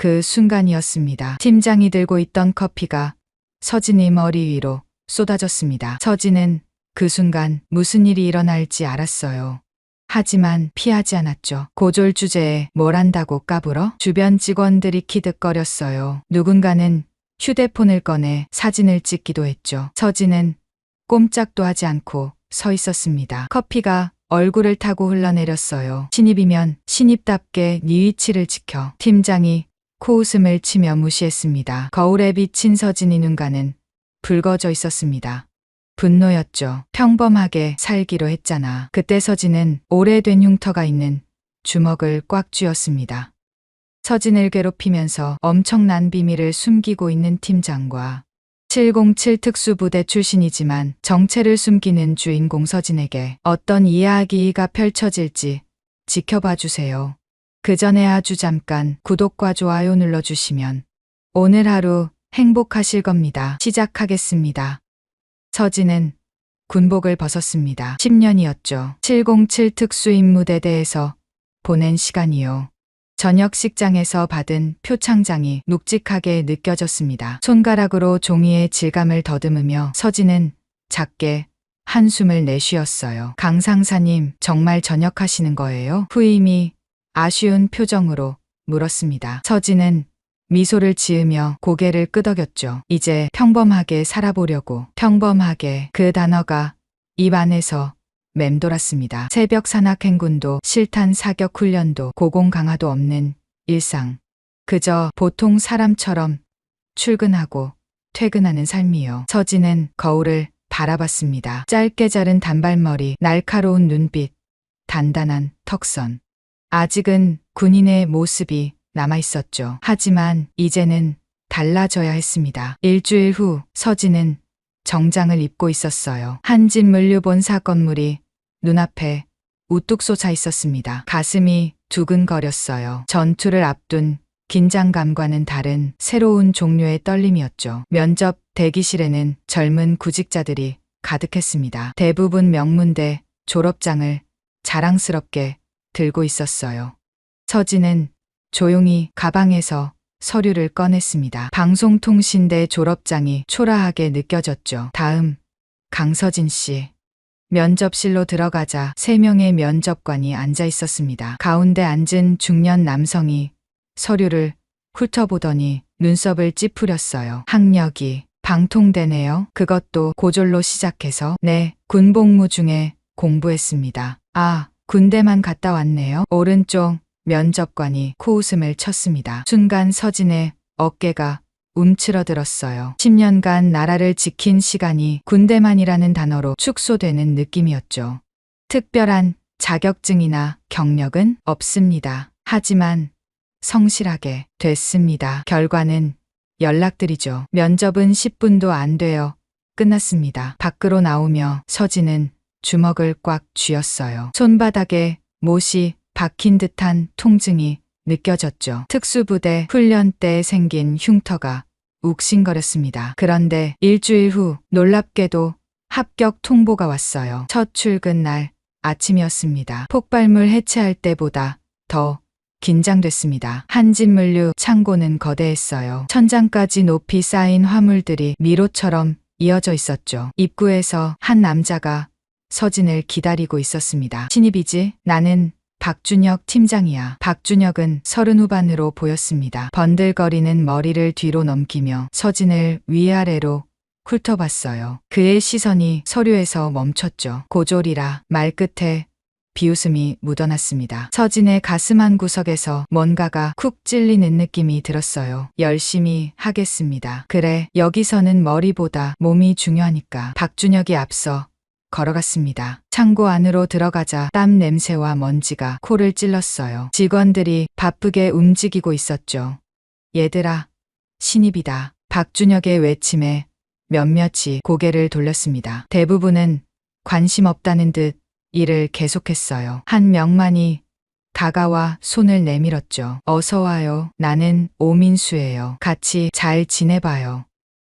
그 순간이었습니다. 팀장이 들고 있던 커피가 서진이 머리 위로 쏟아졌습니다. 서진은 그 순간 무슨 일이 일어날지 알았어요. 하지만 피하지 않았죠. 고졸 주제에 뭘 한다고 까불어? 주변 직원들이 키득거렸어요. 누군가는 휴대폰을 꺼내 사진을 찍기도 했죠. 서진은 꼼짝도 하지 않고 서 있었습니다. 커피가 얼굴을 타고 흘러내렸어요. 신입이면 신입답게 네 위치를 지켜. 팀장이 코웃음을 치며 무시했습니다. 거울에 비친 서진이 눈가는 붉어져 있었습니다. 분노였죠. 평범하게 살기로 했잖아. 그때 서진은 오래된 흉터가 있는 주먹을 꽉 쥐었습니다. 서진을 괴롭히면서 엄청난 비밀을 숨기고 있는 팀장과 707 특수부대 출신이지만 정체를 숨기는 주인공 서진에게 어떤 이야기가 펼쳐질지 지켜봐 주세요. 그 전에 아주 잠깐 구독과 좋아요 눌러주시면 오늘 하루 행복하실 겁니다. 시작하겠습니다. 서진은 군복을 벗었습니다. 10년이었죠. 707 특수임무대대에서 보낸 시간이요. 저녁 식장에서 받은 표창장이 묵직하게 느껴졌습니다. 손가락으로 종이의 질감을 더듬으며 서진은 작게 한숨을 내쉬었어요. 강 상사님, 정말 전역하시는 거예요? 후임이 아쉬운 표정으로 물었습니다. 서진은 미소를 지으며 고개를 끄덕였죠. 이제 평범하게 살아보려고. 평범하게, 그 단어가 입 안에서 맴돌았습니다. 새벽 산악 행군도 실탄 사격 훈련도 고공 강화도 없는 일상. 그저 보통 사람처럼 출근하고 퇴근하는 삶이요. 서진은 거울을 바라봤습니다. 짧게 자른 단발머리, 날카로운 눈빛, 단단한 턱선. 아직은 군인의 모습이 남아있었죠. 하지만 이제는 달라져야 했습니다. 일주일 후 서진은 정장을 입고 있었어요. 한진 물류본사 건물이 눈앞에 우뚝 솟아 있었습니다. 가슴이 두근거렸어요. 전투를 앞둔 긴장감과는 다른 새로운 종류의 떨림이었죠. 면접 대기실에는 젊은 구직자들이 가득했습니다. 대부분 명문대 졸업장을 자랑스럽게 들고 있었어요. 서진은 조용히 가방에서 서류를 꺼냈습니다. 방송통신대 졸업장이 초라하게 느껴졌죠. 다음, 강서진 씨. 면접실로 들어가자 3명의 면접관이 앉아 있었습니다. 가운데 앉은 중년 남성이 서류를 훑어보더니 눈썹을 찌푸렸어요. 학력이 방통대네요. 그것도 고졸로 시작해서. 네, 군복무 중에 공부했습니다. 아, 군대만 갔다 왔네요. 오른쪽 면접관이 코웃음을 쳤습니다. 순간 서진의 어깨가 움츠러들었어요. 10년간 나라를 지킨 시간이 군대만이라는 단어로 축소되는 느낌이었죠. 특별한 자격증이나 경력은 없습니다. 하지만 성실하게 됐습니다. 결과는 연락드리죠. 면접은 10분도 안 되어 끝났습니다. 밖으로 나오며 서진은 주먹을 꽉 쥐었어요. 손바닥에 못이 박힌 듯한 통증이 느껴졌죠. 특수부대 훈련 때 생긴 흉터가 욱신거렸습니다. 그런데 일주일 후 놀랍게도 합격 통보가 왔어요. 첫 출근 날 아침이었습니다. 폭발물 해체할 때보다 더 긴장됐습니다. 한진물류 창고는 거대했어요. 천장까지 높이 쌓인 화물들이 미로처럼 이어져 있었죠. 입구에서 한 남자가 서진을 기다리고 있었습니다. 신입이지? 나는 박준혁 팀장이야. 박준혁은 30 후반으로 보였습니다. 번들거리는 머리를 뒤로 넘기며 서진을 위아래로 훑어봤어요. 그의 시선이 서류에서 멈췄죠. 고졸이라 말끝에 비웃음이 묻어났습니다. 서진의 가슴 한 구석에서 뭔가가 쿡 찔리는 느낌이 들었어요. 열심히 하겠습니다. 그래, 여기서는 머리보다 몸이 중요하니까. 박준혁이 앞서 걸어갔습니다. 창고 안으로 들어가자 땀 냄새와 먼지가 코를 찔렀어요. 직원들이 바쁘게 움직이고 있었죠. 얘들아, 신입이다. 박준혁의 외침에 몇몇이 고개를 돌렸습니다. 대부분은 관심 없다는 듯 일을 계속했어요. 한 명만이 다가와 손을 내밀었죠. 어서 와요. 나는 오민수예요. 같이 잘 지내봐요.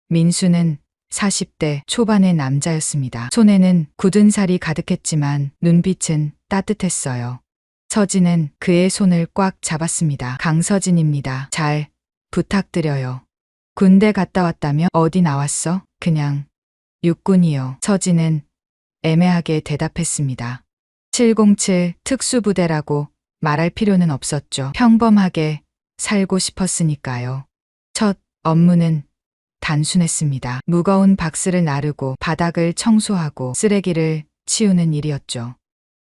민수는 40대 초반의 남자였습니다. 손에는 굳은 살이 가득했지만 눈빛은 따뜻했어요. 서진은 그의 손을 꽉 잡았습니다. 강서진입니다. 잘 부탁드려요. 군대 갔다 왔다며? 어디 나왔어? 그냥 육군이요. 서진은 애매하게 대답했습니다. 707 특수부대라고 말할 필요는 없었죠. 평범하게 살고 싶었으니까요. 첫 업무는 단순했습니다. 무거운 박스를 나르고 바닥을 청소하고 쓰레기를 치우는 일이었죠.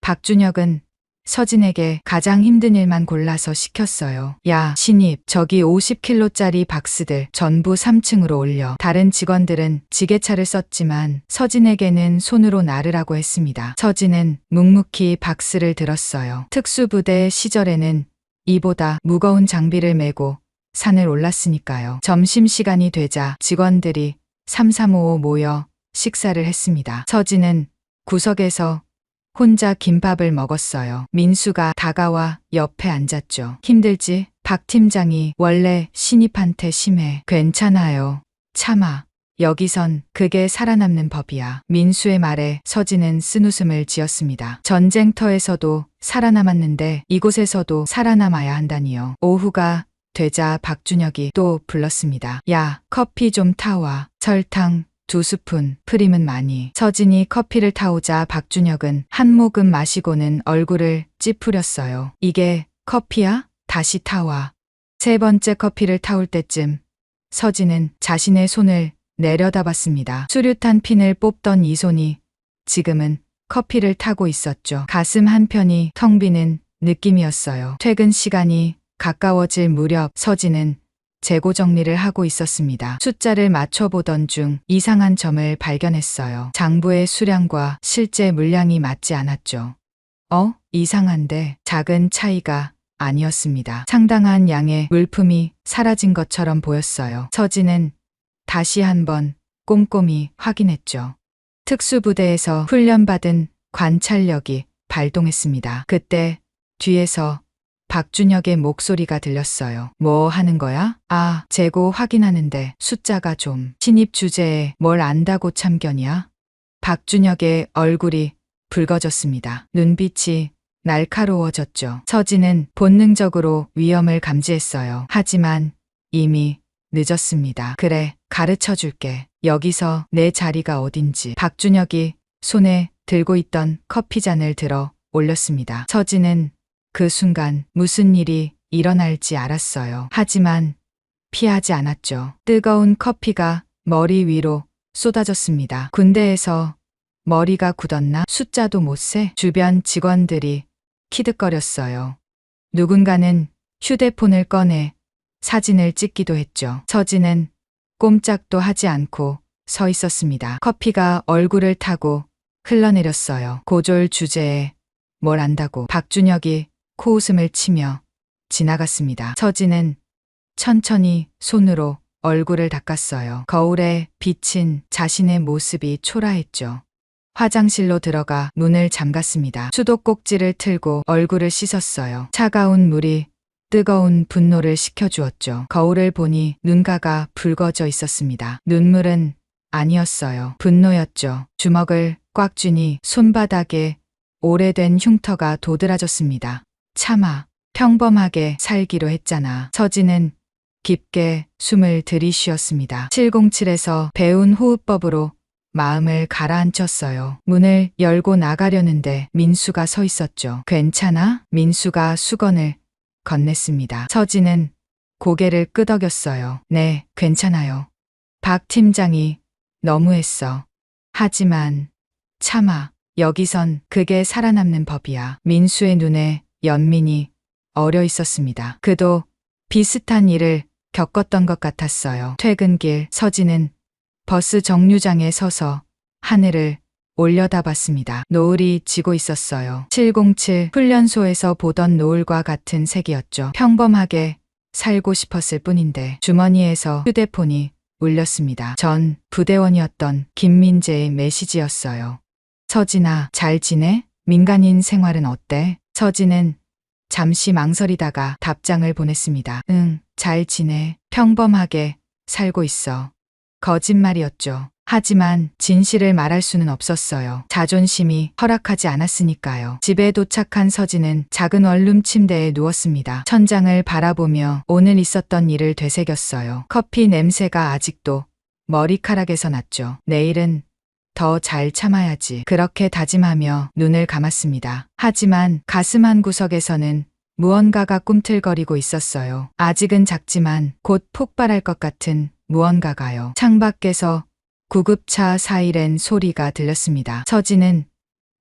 박준혁은 서진에게 가장 힘든 일만 골라서 시켰어요. 야, 신입, 저기 50kg짜리 박스들 전부 3층으로 올려. 다른 직원들은 지게차를 썼지만 서진에게는 손으로 나르라고 했습니다. 서진은 묵묵히 박스를 들었어요. 특수부대 시절에는 이보다 무거운 장비를 메고 산을 올랐으니까요. 점심시간이 되자 직원들이 3355 모여 식사를 했습니다. 서진은 구석에서 혼자 김밥을 먹었어요. 민수가 다가와 옆에 앉았죠. 힘들지? 박 팀장이 원래 신입한테 심해. 괜찮아요. 참아. 여기선 그게 살아남는 법이야. 민수의 말에 서진은 쓴웃음을 지었습니다. 전쟁터에서도 살아남았는데 이곳에서도 살아남아야 한다니요. 오후가 되자 박준혁이 또 불렀습니다. 야, 커피 좀 타와. 설탕 2스푼, 프림은 많이. 서진이 커피를 타오자 박준혁은 한 모금 마시고는 얼굴을 찌푸렸어요. 이게 커피야? 다시 타와. 세 번째 커피를 타올 때쯤 서진은 자신의 손을 내려다봤습니다. 수류탄 핀을 뽑던 이 손이 지금은 커피를 타고 있었죠. 가슴 한편이 텅 비는 느낌이었어요. 퇴근 시간이 가까워질 무렵 서진은 재고 정리를 하고 있었습니다. 숫자를 맞춰보던 중 이상한 점을 발견했어요. 장부의 수량과 실제 물량이 맞지 않았죠. 이상한데 작은 차이가 아니었습니다. 상당한 양의 물품이 사라진 것처럼 보였어요. 서진은 다시 한번 꼼꼼히 확인했죠. 특수부대에서 훈련받은 관찰력이 발동했습니다. 그때 뒤에서 박준혁의 목소리가 들렸어요. 뭐 하는 거야? 아, 재고 확인하는데 숫자가 좀. 신입 주제에 뭘 안다고 참견이야? 박준혁의 얼굴이 붉어졌습니다. 눈빛이 날카로워졌죠. 서진은 본능적으로 위험을 감지했어요. 하지만 이미 늦었습니다. 그래, 가르쳐 줄게. 여기서 내 자리가 어딘지. 박준혁이 손에 들고 있던 커피잔을 들어 올렸습니다. 서진은 그 순간 무슨 일이 일어날지 알았어요. 하지만 피하지 않았죠. 뜨거운 커피가 머리 위로 쏟아졌습니다. 군대에서 머리가 굳었나? 숫자도 못 세? 주변 직원들이 키득거렸어요. 누군가는 휴대폰을 꺼내 사진을 찍기도 했죠. 서진은 꼼짝도 하지 않고 서 있었습니다. 커피가 얼굴을 타고 흘러내렸어요. 고졸 주제에 뭘 안다고. 박준혁이 코웃음을 치며 지나갔습니다. 서진은 천천히 손으로 얼굴을 닦았어요. 거울에 비친 자신의 모습이 초라했죠. 화장실로 들어가 문을 잠갔습니다. 수도꼭지를 틀고 얼굴을 씻었어요. 차가운 물이 뜨거운 분노를 식혀주었죠. 거울을 보니 눈가가 붉어져 있었습니다. 눈물은 아니었어요. 분노였죠. 주먹을 꽉 쥐니 손바닥에 오래된 흉터가 도드라졌습니다. 참아. 평범하게 살기로 했잖아. 서진은 깊게 숨을 들이쉬었습니다. 707에서 배운 호흡법으로 마음을 가라앉혔어요. 문을 열고 나가려는데 민수가 서 있었죠. 괜찮아? 민수가 수건을 건넸습니다. 서진은 고개를 끄덕였어요. 네, 괜찮아요. 박 팀장이 너무했어. 하지만 참아. 여기선 그게 살아남는 법이야. 민수의 눈에 연민이 어려 있었습니다. 그도 비슷한 일을 겪었던 것 같았어요. 퇴근길 서진은 버스 정류장에 서서 하늘을 올려다봤습니다. 노을이 지고 있었어요. 707 훈련소에서 보던 노을과 같은 색이었죠. 평범하게 살고 싶었을 뿐인데 주머니에서 휴대폰이 울렸습니다. 전 부대원이었던 김민재의 메시지였어요. 서진아, 잘 지내? 민간인 생활은 어때? 서진은 잠시 망설이다가 답장을 보냈습니다. 응, 잘 지내. 평범하게 살고 있어. 거짓말이었죠. 하지만 진실을 말할 수는 없었어요. 자존심이 허락하지 않았으니까요. 집에 도착한 서진은 작은 원룸 침대에 누웠습니다. 천장을 바라보며 오늘 있었던 일을 되새겼어요. 커피 냄새가 아직도 머리카락에서 났죠. 내일은 더 잘 참아야지. 그렇게 다짐하며 눈을 감았습니다. 하지만 가슴 한 구석에서는 무언가가 꿈틀거리고 있었어요. 아직은 작지만 곧 폭발할 것 같은 무언가가요. 창밖에서 구급차 사이렌 소리가 들렸습니다. 서진은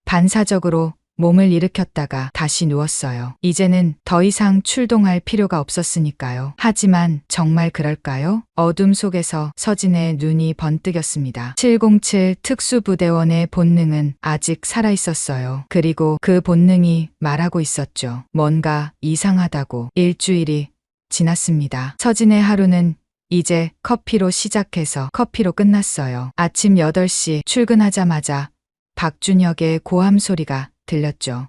반사적으로 몸을 일으켰다가 다시 누웠어요. 이제는 더 이상 출동할 필요가 없었으니까요. 하지만 정말 그럴까요? 어둠 속에서 서진의 눈이 번뜩였습니다. 707 특수부대원의 본능은 아직 살아있었어요. 그리고 그 본능이 말하고 있었죠. 뭔가 이상하다고. 일주일이 지났습니다. 서진의 하루는 이제 커피로 시작해서 커피로 끝났어요. 아침 8시 출근하자마자 박준혁의 고함 소리가 들렸죠.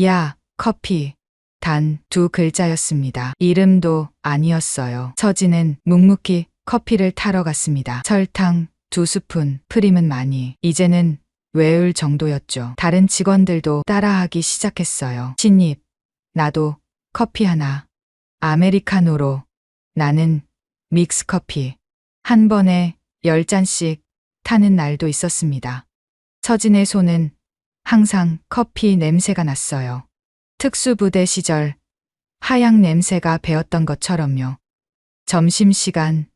야, 커피. 단 2글자였습니다. 이름도 아니었어요. 서진은 묵묵히 커피를 타러 갔습니다. 설탕 2스푼, 프림은 많이. 이제는 외울 정도였죠. 다른 직원들도 따라하기 시작했어요. 신입, 나도 커피 하나. 아메리카노로. 나는 믹스커피. 한 번에 10잔씩 타는 날도 있었습니다. 서진의 손은 항상 커피 냄새가 났어요. 특수부대 시절 하양 냄새가 배었던 것처럼요. 점심시간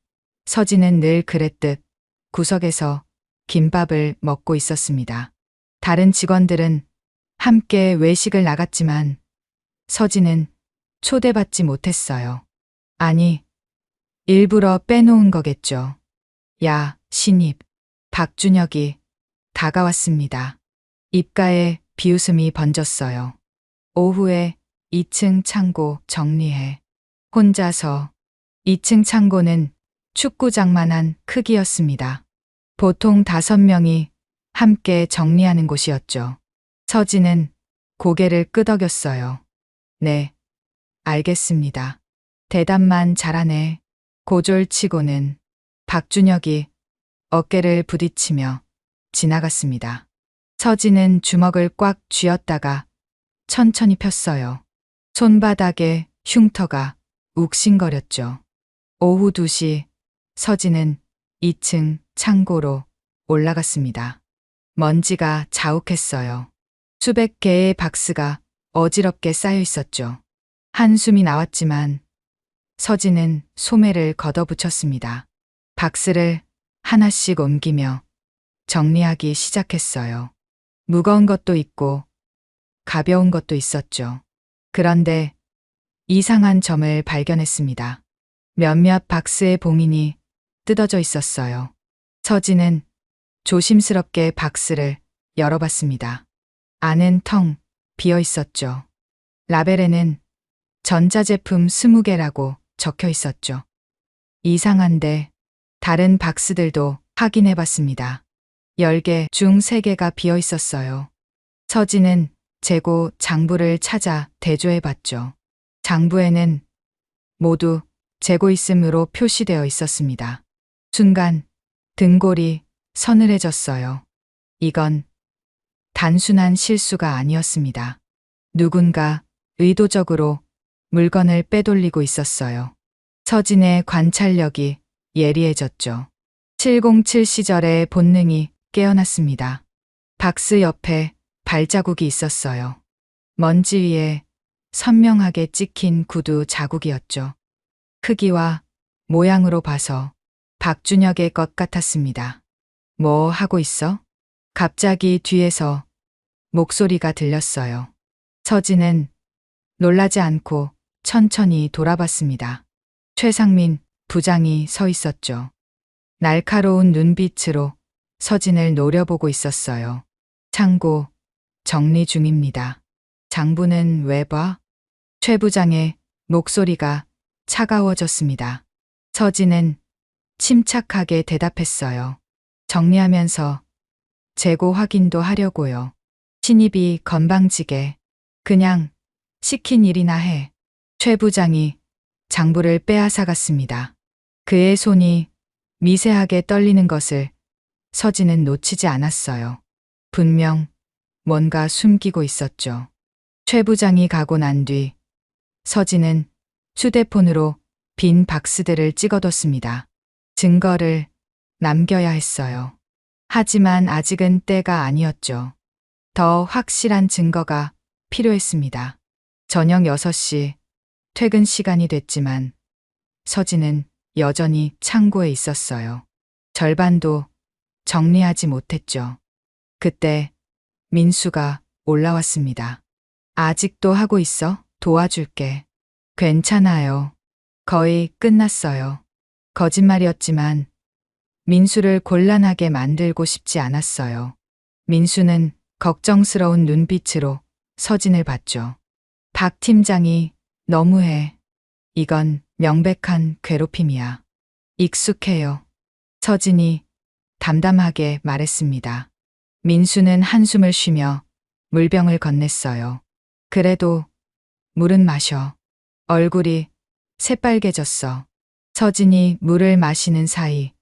서진은 늘 그랬듯 구석에서 김밥을 먹고 있었습니다. 다른 직원들은 함께 외식을 나갔지만 서진은 초대받지 못했어요. 아니, 일부러 빼놓은 거겠죠. 야, 신입. 박준혁이 다가왔습니다. 입가에 비웃음이 번졌어요. 오후에 2층 창고 정리해. 혼자서. 2층 창고는 축구장만한 크기였습니다. 보통 5명이 함께 정리하는 곳이었죠. 서진은 고개를 끄덕였어요. 네, 알겠습니다. 대답만 잘하네. 고졸치고는. 박준혁이 어깨를 부딪히며 지나갔습니다. 서진은 주먹을 꽉 쥐었다가 천천히 폈어요. 손바닥에 흉터가 욱신거렸죠. 오후 2시 서진은 2층 창고로 올라갔습니다. 먼지가 자욱했어요. 수백 개의 박스가 어지럽게 쌓여 있었죠. 한숨이 나왔지만 서진은 소매를 걷어붙였습니다. 박스를 하나씩 옮기며 정리하기 시작했어요. 무거운 것도 있고 가벼운 것도 있었죠. 그런데 이상한 점을 발견했습니다. 몇몇 박스의 봉인이 뜯어져 있었어요. 서진은 조심스럽게 박스를 열어봤습니다. 안은 텅 비어 있었죠. 라벨에는 전자제품 20개라고 적혀 있었죠. 이상한데 다른 박스들도 확인해 봤습니다. 10개 중 3개가 비어 있었어요. 서진은 재고 장부를 찾아 대조해 봤죠. 장부에는 모두 재고 있음으로 표시되어 있었습니다. 순간 등골이 서늘해졌어요. 이건 단순한 실수가 아니었습니다. 누군가 의도적으로 물건을 빼돌리고 있었어요. 서진의 관찰력이 예리해졌죠. 707 시절의 본능이 깨어났습니다. 박스 옆에 발자국이 있었어요. 먼지 위에 선명하게 찍힌 구두 자국이었죠. 크기와 모양으로 봐서 박준혁의 것 같았습니다. 뭐 하고 있어? 갑자기 뒤에서 목소리가 들렸어요. 서진은 놀라지 않고 천천히 돌아봤습니다. 최상민 부장이 서 있었죠. 날카로운 눈빛으로 서진을 노려보고 있었어요. 창고 정리 중입니다. 장부는 왜 봐? 최 부장의 목소리가 차가워졌습니다. 서진은 침착하게 대답했어요. 정리하면서 재고 확인도 하려고요. 신입이 건방지게 그냥 시킨 일이나 해. 최 부장이 장부를 빼앗아갔습니다. 그의 손이 미세하게 떨리는 것을 서진은 놓치지 않았어요. 분명 뭔가 숨기고 있었죠. 최 부장이 가고 난 뒤 서진은 휴대폰으로 빈 박스들을 찍어뒀습니다. 증거를 남겨야 했어요. 하지만 아직은 때가 아니었죠. 더 확실한 증거가 필요했습니다. 저녁 6시 퇴근 시간이 됐지만 서진은 여전히 창고에 있었어요. 절반도 정리하지 못했죠. 그때 민수가 올라왔습니다. 아직도 하고 있어? 도와줄게. 괜찮아요. 거의 끝났어요. 거짓말이었지만 민수를 곤란하게 만들고 싶지 않았어요. 민수는 걱정스러운 눈빛으로 서진을 봤죠. 박 팀장이 너무해. 이건 명백한 괴롭힘이야. 익숙해요. 서진이 담담하게 말했습니다. 민수는 한숨을 쉬며 물병을 건넸어요. 그래도 물은 마셔. 얼굴이 새빨개졌어. 서진이 물을 마시는 사이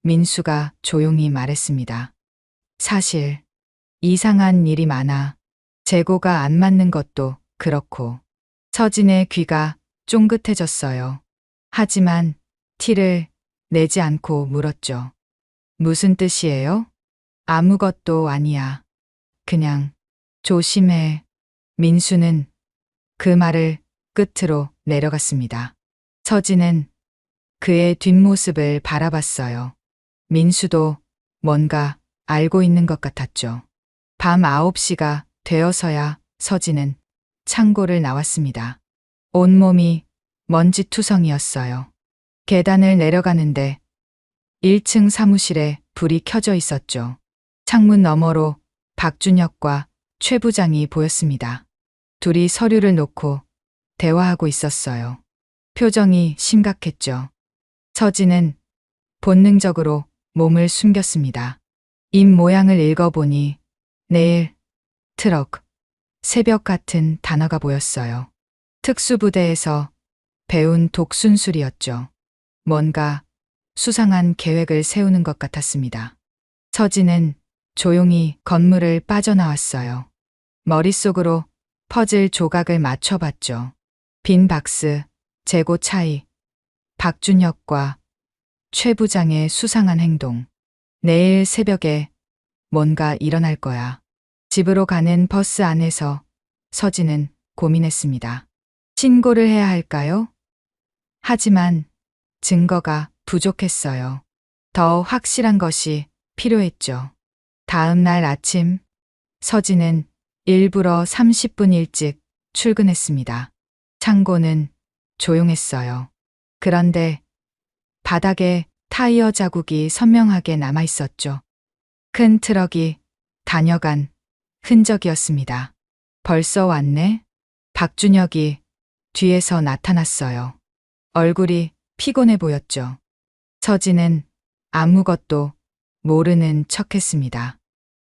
민수가 조용히 말했습니다. 사실 이상한 일이 많아. 재고가 안 맞는 것도 그렇고. 서진의 귀가 쫑긋해졌어요. 하지만 티를 내지 않고 물었죠. 무슨 뜻이에요? 아무것도 아니야. 그냥 조심해. 민수는 그 말을 끝으로 내려갔습니다. 서진은 그의 뒷모습을 바라봤어요. 민수도 뭔가 알고 있는 것 같았죠. 밤 9시가 되어서야 서진은 창고를 나왔습니다. 온몸이 먼지투성이었어요. 계단을 내려가는데 1층 사무실에 불이 켜져 있었죠. 창문 너머로 박준혁과 최 부장이 보였습니다. 둘이 서류를 놓고 대화하고 있었어요. 표정이 심각했죠. 서진은 본능적으로 몸을 숨겼습니다. 입 모양을 읽어보니 내일, 트럭, 새벽 같은 단어가 보였어요. 특수부대에서 배운 독순술이었죠. 뭔가 수상한 계획을 세우는 것 같았습니다. 서진은 조용히 건물을 빠져나왔어요. 머릿속으로 퍼즐 조각을 맞춰봤죠. 빈 박스, 재고 차이, 박준혁과 최 부장의 수상한 행동. 내일 새벽에 뭔가 일어날 거야. 집으로 가는 버스 안에서 서진은 고민했습니다. 신고를 해야 할까요? 하지만 증거가 부족했어요. 더 확실한 것이 필요했죠. 다음 날 아침, 서진은 일부러 30분 일찍 출근했습니다. 창고는 조용했어요. 그런데 바닥에 타이어 자국이 선명하게 남아 있었죠. 큰 트럭이 다녀간 흔적이었습니다. 벌써 왔네? 박준혁이 뒤에서 나타났어요. 얼굴이 피곤해 보였죠. 서진은 아무것도 모르는 척했습니다.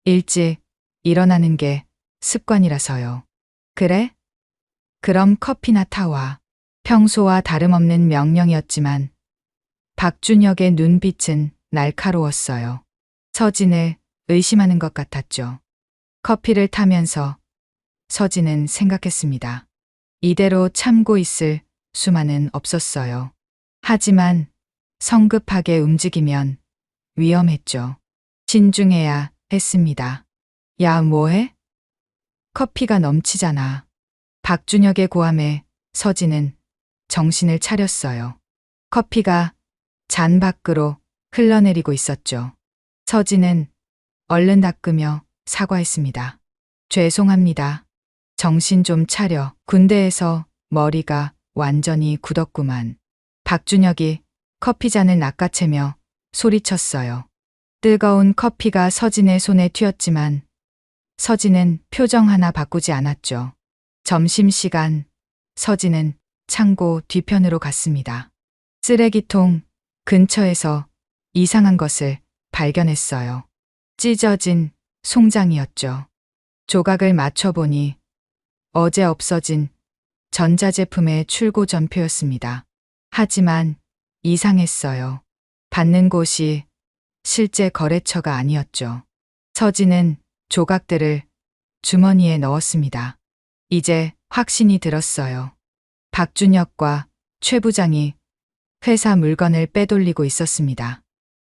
일찍 일어나는 게 습관이라서요. 그래? 그럼 커피나 타와. 평소와 다름없는 명령이었지만 박준혁의 눈빛은 날카로웠어요. 서진을 의심하는 것 같았죠. 커피를 타면서 서진은 생각했습니다. 이대로 참고 있을 수만은 없었어요. 하지만 성급하게 움직이면 위험했죠. 신중해야 했습니다. 야, 뭐해? 커피가 넘치잖아. 박준혁의 고함에 서진은 정신을 차렸어요. 커피가 잔 밖으로 흘러내리고 있었죠. 서진은 얼른 닦으며 사과했습니다. 죄송합니다. 정신 좀 차려. 군대에서 머리가 완전히 굳었구만. 박준혁이 커피잔을 낚아채며 소리쳤어요. 뜨거운 커피가 서진의 손에 튀었지만 서진은 표정 하나 바꾸지 않았죠. 점심시간, 서진은 창고 뒤편으로 갔습니다. 쓰레기통 근처에서 이상한 것을 발견했어요. 찢어진 송장이었죠. 조각을 맞춰보니 어제 없어진 전자제품의 출고 전표였습니다. 하지만 이상했어요. 받는 곳이 실제 거래처가 아니었죠. 서진은 조각들을 주머니에 넣었습니다. 이제 확신이 들었어요. 박준혁과 최 부장이 회사 물건을 빼돌리고 있었습니다.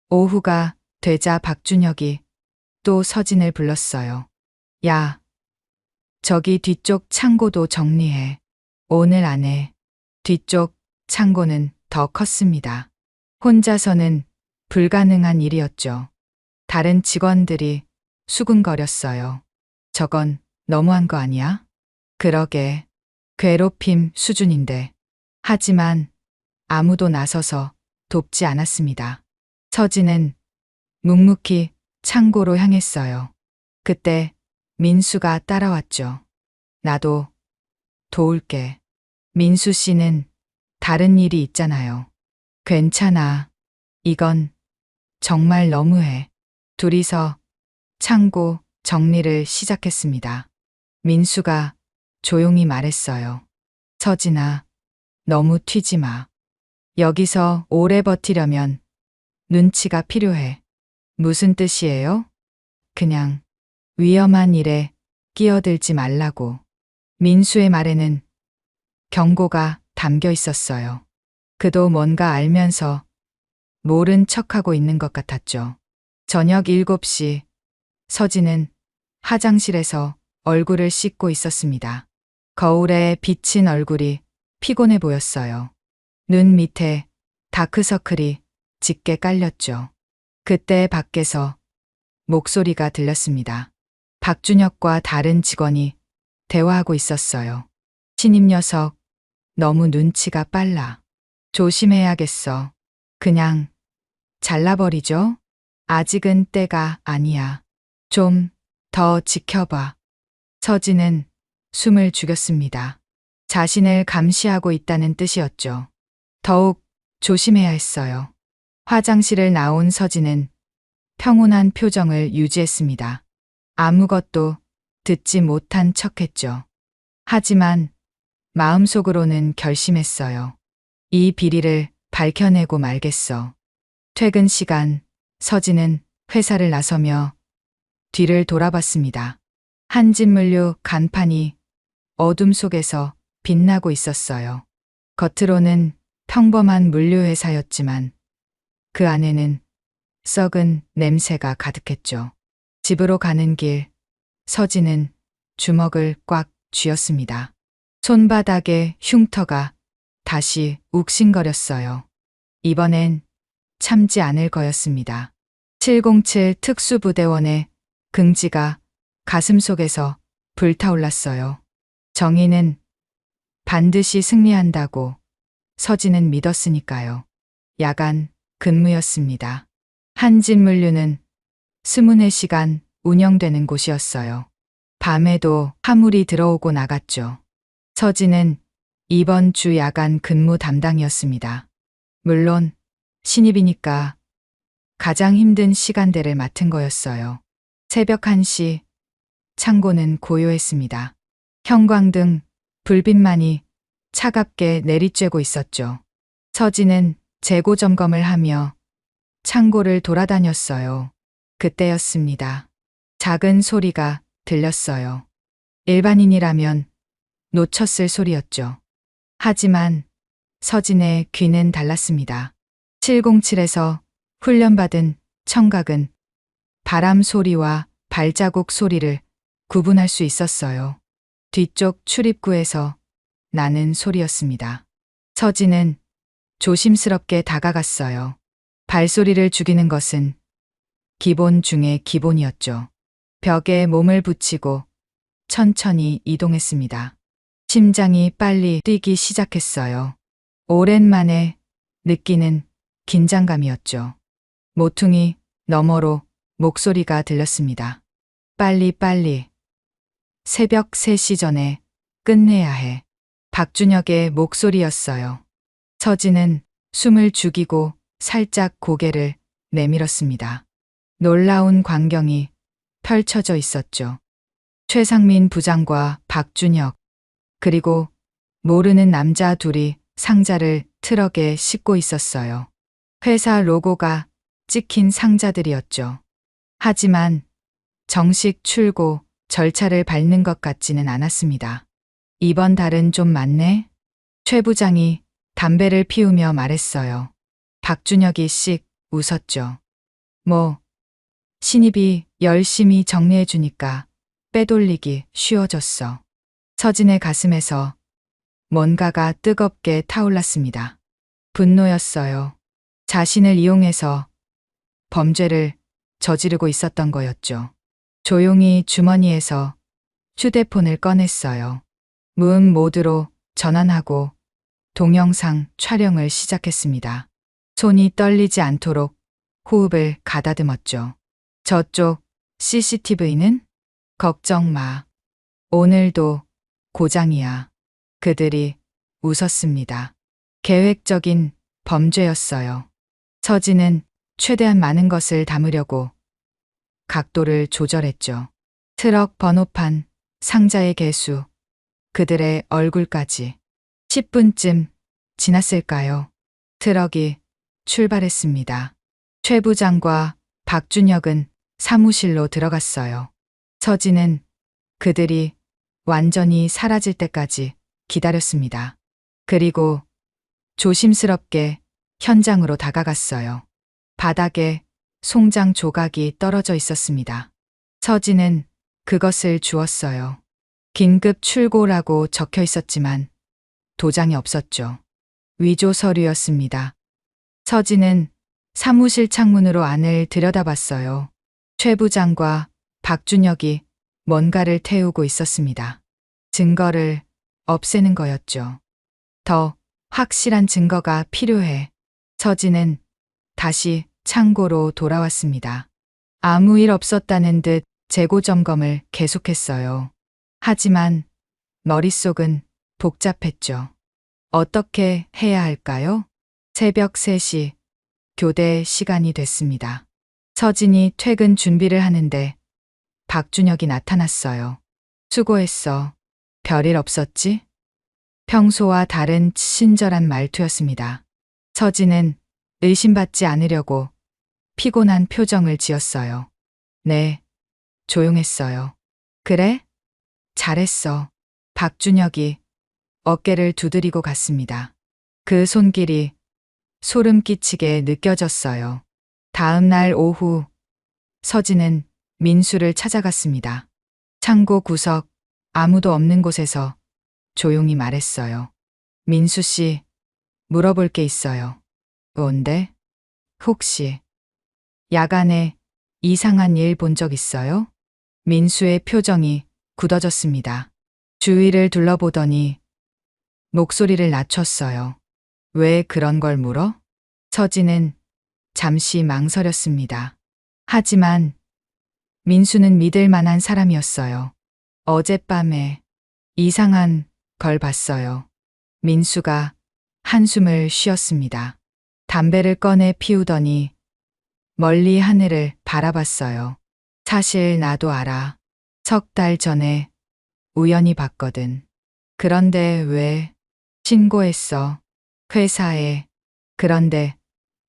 오후가 되자 박준혁이 또 서진을 불렀어요. 야, 저기 뒤쪽 창고도 정리해. 오늘 안에. 뒤쪽 창고는 더 컸습니다. 혼자서는 불가능한 일이었죠. 다른 직원들이 수군거렸어요. 저건 너무한 거 아니야? 그러게. 괴롭힘 수준인데. 하지만 아무도 나서서 돕지 않았습니다. 서진은 묵묵히 창고로 향했어요. 그때 민수가 따라왔죠. 나도 도울게. 민수 씨는 다른 일이 있잖아요. 괜찮아. 이건 정말 너무해. 둘이서 창고 정리를 시작했습니다. 민수가 조용히 말했어요. 서진아, 너무 튀지 마. 여기서 오래 버티려면 눈치가 필요해. 무슨 뜻이에요? 그냥 위험한 일에 끼어들지 말라고. 민수의 말에는 경고가 담겨 있었어요. 그도 뭔가 알면서 모른 척하고 있는 것 같았죠. 저녁 7시 서진은 화장실에서 얼굴을 씻고 있었습니다. 거울에 비친 얼굴이 피곤해 보였어요. 눈 밑에 다크서클이 짙게 깔렸죠. 그때 밖에서 목소리가 들렸습니다. 박준혁과 다른 직원이 대화하고 있었어요. 신입 녀석, 너무 눈치가 빨라. 조심해야겠어. 그냥 잘라버리죠? 아직은 때가 아니야. 좀 더 지켜봐. 서진은 숨을 죽였습니다. 자신을 감시하고 있다는 뜻이었죠. 더욱 조심해야 했어요. 화장실을 나온 서진은 평온한 표정을 유지했습니다. 아무것도 듣지 못한 척했죠. 하지만 마음속으로는 결심했어요. 이 비리를 밝혀내고 말겠어. 퇴근 시간, 서진은 회사를 나서며 뒤를 돌아봤습니다. 한진물류 간판이 어둠 속에서 빛나고 있었어요. 겉으로는 평범한 물류회사였지만 그 안에는 썩은 냄새가 가득했죠. 집으로 가는 길, 서진은 주먹을 꽉 쥐었습니다. 손바닥에 흉터가 다시 욱신거렸어요. 이번엔 참지 않을 거였습니다. 707 특수부대원의 긍지가 가슴속에서 불타올랐어요. 정의는 반드시 승리한다고 서진은 믿었으니까요. 야간 근무였습니다. 한진물류는 24시간 운영되는 곳이었어요. 밤에도 화물이 들어오고 나갔죠. 서진은 이번 주 야간 근무 담당이었습니다. 물론 신입이니까 가장 힘든 시간대를 맡은 거였어요. 새벽 1시 창고는 고요했습니다. 형광등, 불빛만이 차갑게 내리쬐고 있었죠. 서진은 재고 점검을 하며 창고를 돌아다녔어요. 그때였습니다. 작은 소리가 들렸어요. 일반인이라면 놓쳤을 소리였죠. 하지만 서진의 귀는 달랐습니다. 707에서 훈련받은 청각은 바람 소리와 발자국 소리를 구분할 수 있었어요. 뒤쪽 출입구에서 나는 소리였습니다. 서진은 조심스럽게 다가갔어요. 발소리를 죽이는 것은 기본 중의 기본이었죠. 벽에 몸을 붙이고 천천히 이동했습니다. 심장이 빨리 뛰기 시작했어요. 오랜만에 느끼는 긴장감이었죠. 모퉁이 너머로 목소리가 들렸습니다. 빨리. 새벽 3시 전에 끝내야 해. 박준혁의 목소리였어요. 서진은 숨을 죽이고 살짝 고개를 내밀었습니다. 놀라운 광경이 펼쳐져 있었죠. 최상민 부장과 박준혁, 그리고 모르는 남자 둘이 상자를 트럭에 싣고 있었어요. 회사 로고가 찍힌 상자들이었죠. 하지만 정식 출고 절차를 밟는 것 같지는 않았습니다. 이번 달은 좀 많네? 최 부장이 담배를 피우며 말했어요. 박준혁이 씩 웃었죠. 뭐, 신입이 열심히 정리해주니까 빼돌리기 쉬워졌어. 서진의 가슴에서 뭔가가 뜨겁게 타올랐습니다. 분노였어요. 자신을 이용해서 범죄를 저지르고 있었던 거였죠. 조용히 주머니에서 휴대폰을 꺼냈어요. 무음 모드로 전환하고 동영상 촬영을 시작했습니다. 손이 떨리지 않도록 호흡을 가다듬었죠. 저쪽 CCTV는? 걱정 마. 오늘도 고장이야. 그들이 웃었습니다. 계획적인 범죄였어요. 서진은 최대한 많은 것을 담으려고 각도를 조절했죠. 트럭 번호판, 상자의 개수, 그들의 얼굴까지. 10분쯤 지났을까요? 트럭이 출발했습니다. 최 부장과 박준혁은 사무실로 들어갔어요. 서진은 그들이 완전히 사라질 때까지 기다렸습니다. 그리고 조심스럽게 현장으로 다가갔어요. 바닥에 송장 조각이 떨어져 있었습니다. 서진은 그것을 주었어요. 긴급 출고라고 적혀 있었지만 도장이 없었죠. 위조 서류였습니다. 서진은 사무실 창문으로 안을 들여다봤어요. 최 부장과 박준혁이 뭔가를 태우고 있었습니다. 증거를 없애는 거였죠. 더 확실한 증거가 필요해. 서진은 다시 창고로 돌아왔습니다. 아무 일 없었다는 듯 재고 점검을 계속했어요. 하지만 머릿속은 복잡했죠. 어떻게 해야 할까요? 새벽 3시 교대 시간이 됐습니다. 서진이 퇴근 준비를 하는데 박준혁이 나타났어요. 수고했어. 별일 없었지? 평소와 다른 친절한 말투였습니다. 서진은 의심받지 않으려고 피곤한 표정을 지었어요. 네, 조용했어요. 그래? 잘했어. 박준혁이 어깨를 두드리고 갔습니다. 그 손길이 소름 끼치게 느껴졌어요. 다음 날 오후 서진은 민수를 찾아갔습니다. 창고 구석 아무도 없는 곳에서 조용히 말했어요. 민수 씨, 물어볼 게 있어요. 뭔데? 혹시 야간에 이상한 일 본 적 있어요? 민수의 표정이 굳어졌습니다. 주위를 둘러보더니 목소리를 낮췄어요. 왜 그런 걸 물어? 서진은 잠시 망설였습니다. 하지만 민수는 믿을 만한 사람이었어요. 어젯밤에 이상한 걸 봤어요. 민수가 한숨을 쉬었습니다. 담배를 꺼내 피우더니 멀리 하늘을 바라봤어요. 사실 나도 알아. 3달 전에 우연히 봤거든. 그런데 왜 신고했어? 회사에. 그런데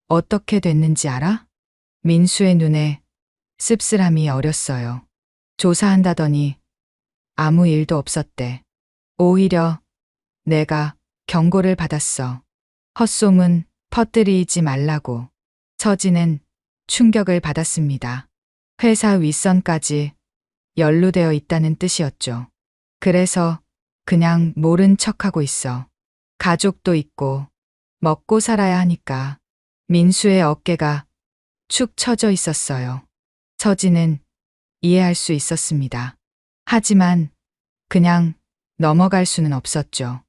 어떻게 됐는지 알아? 민수의 눈에 씁쓸함이 어렸어요. 조사한다더니 아무 일도 없었대. 오히려 내가 경고를 받았어. 헛소문 퍼뜨리지 말라고. 서진은 충격을 받았습니다. 회사 윗선까지 연루되어 있다는 뜻이었죠. 그래서 그냥 모른 척하고 있어. 가족도 있고 먹고 살아야 하니까. 민수의 어깨가 축 처져 있었어요. 서진은 이해할 수 있었습니다. 하지만 그냥 넘어갈 수는 없었죠.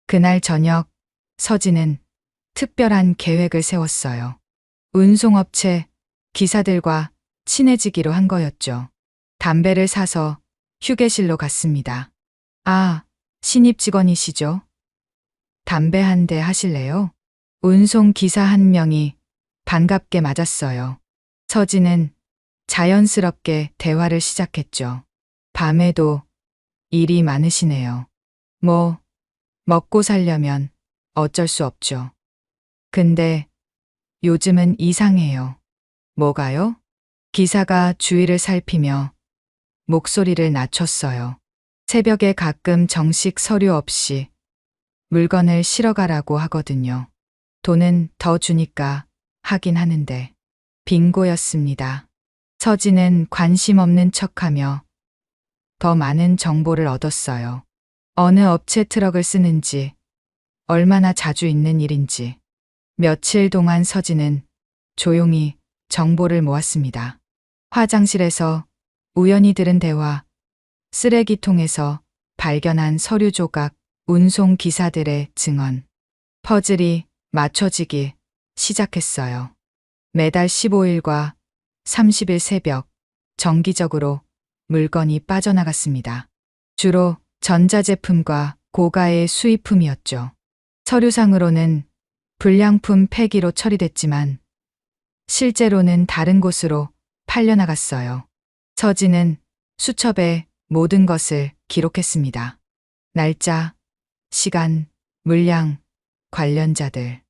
그날 저녁 서진은 특별한 계획을 세웠어요. 운송업체 기사들과 친해지기로 한 거였죠. 담배를 사서 휴게실로 갔습니다. 아, 신입 직원이시죠? 담배 한 대 하실래요? 운송 기사 한 명이 반갑게 맞았어요. 서진은 자연스럽게 대화를 시작했죠. 밤에도 일이 많으시네요. 뭐, 먹고 살려면 어쩔 수 없죠. 근데 요즘은 이상해요. 뭐가요? 기사가 주위를 살피며 목소리를 낮췄어요. 새벽에 가끔 정식 서류 없이 물건을 실어가라고 하거든요. 돈은 더 주니까 하긴 하는데. 빙고였습니다. 서진은 관심 없는 척하며 더 많은 정보를 얻었어요. 어느 업체 트럭을 쓰는지, 얼마나 자주 있는 일인지. 며칠 동안 서진은 조용히 정보를 모았습니다. 화장실에서 우연히 들은 대화, 쓰레기통에서 발견한 서류 조각, 운송 기사들의 증언. 퍼즐이 맞춰지기 시작했어요. 매달 15일과 30일 새벽, 정기적으로 물건이 빠져나갔습니다. 주로 전자제품과 고가의 수입품이었죠. 서류상으로는 불량품 폐기로 처리됐지만 실제로는 다른 곳으로 팔려나갔어요. 서진은 수첩에 모든 것을 기록했습니다. 날짜, 시간, 물량, 관련자들.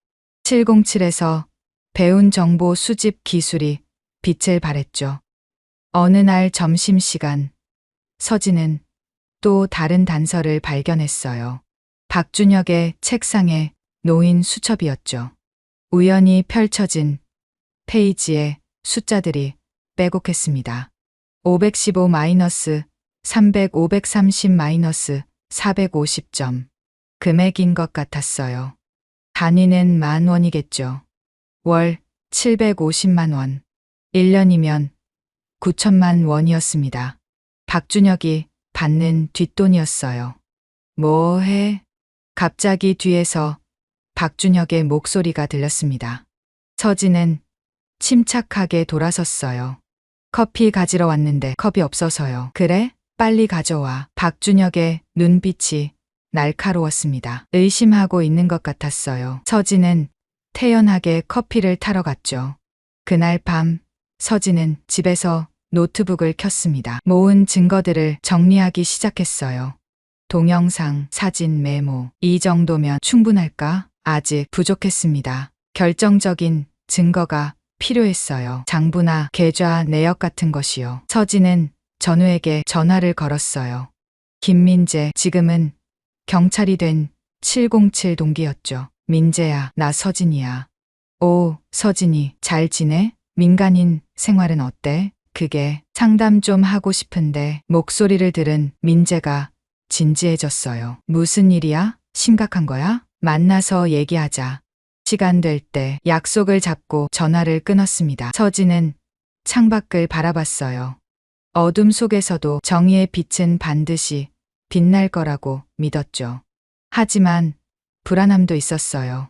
707에서 배운 정보 수집 기술이 빛을 발했죠. 어느 날 점심시간, 서진은 또 다른 단서를 발견했어요. 박준혁의 책상에 놓인 수첩이었죠. 우연히 펼쳐진 페이지에 숫자들이 빼곡했습니다. 515-300, 530-450점. 금액인 것 같았어요. 단위는 10,000원이겠죠. 월 750만 원. 1년이면 9천만 원이었습니다. 박준혁이 받는 뒷돈이었어요. 뭐 해? 갑자기 뒤에서 박준혁의 목소리가 들렸습니다. 서진은 침착하게 돌아섰어요. 커피 가지러 왔는데 컵이 없어서요. 그래? 빨리 가져와. 박준혁의 눈빛이 날카로웠습니다. 의심하고 있는 것 같았어요. 서진은 태연하게 커피를 타러 갔죠. 그날 밤 서진은 집에서 노트북을 켰습니다. 모은 증거들을 정리하기 시작했어요. 동영상, 사진, 메모. 이 정도면 충분할까? 아직 부족했습니다. 결정적인 증거가 필요했어요. 장부나 계좌 내역 같은 것이요. 서진은 전우에게 전화를 걸었어요. 김민재, 지금은 경찰이 된 707 동기였죠. 민재야, 나 서진이야. 오, 서진이, 잘 지내? 민간인 생활은 어때? 그게 상담 좀 하고 싶은데. 목소리를 들은 민재가 진지해졌어요. 무슨 일이야? 심각한 거야? 만나서 얘기하자. 시간 될 때. 약속을 잡고 전화를 끊었습니다. 서진은 창밖을 바라봤어요. 어둠 속에서도 정의의 빛은 반드시 빛날 거라고 믿었죠. 하지만 불안함도 있었어요.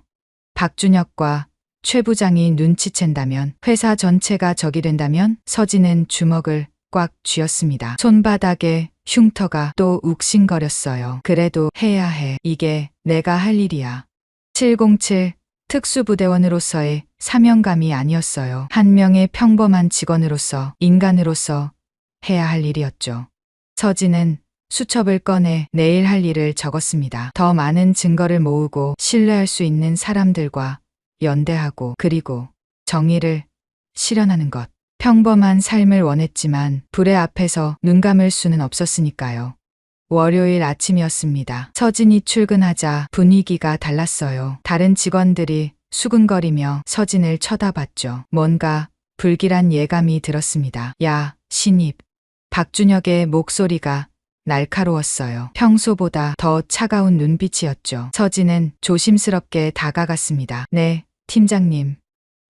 박준혁과 최 부장이 눈치챈다면, 회사 전체가 적이 된다면. 서진은 주먹을 꽉 쥐었습니다. 손바닥에 흉터가 또 욱신거렸어요. 그래도 해야 해. 이게 내가 할 일이야. 707 특수부대원으로서의 사명감이 아니었어요. 한 명의 평범한 직원으로서, 인간으로서 해야 할 일이었죠. 서진은 수첩을 꺼내 내일 할 일을 적었습니다. 더 많은 증거를 모으고 신뢰할 수 있는 사람들과 연대하고, 그리고 정의를 실현하는 것. 평범한 삶을 원했지만 불의 앞에서 눈 감을 수는 없었으니까요. 월요일 아침이었습니다. 서진이 출근하자 분위기가 달랐어요. 다른 직원들이 수근거리며 서진을 쳐다봤죠. 뭔가 불길한 예감이 들었습니다. 야, 신입. 박준혁의 목소리가 날카로웠어요. 평소보다 더 차가운 눈빛이었죠. 서진은 조심스럽게 다가갔습니다. 네, 팀장님.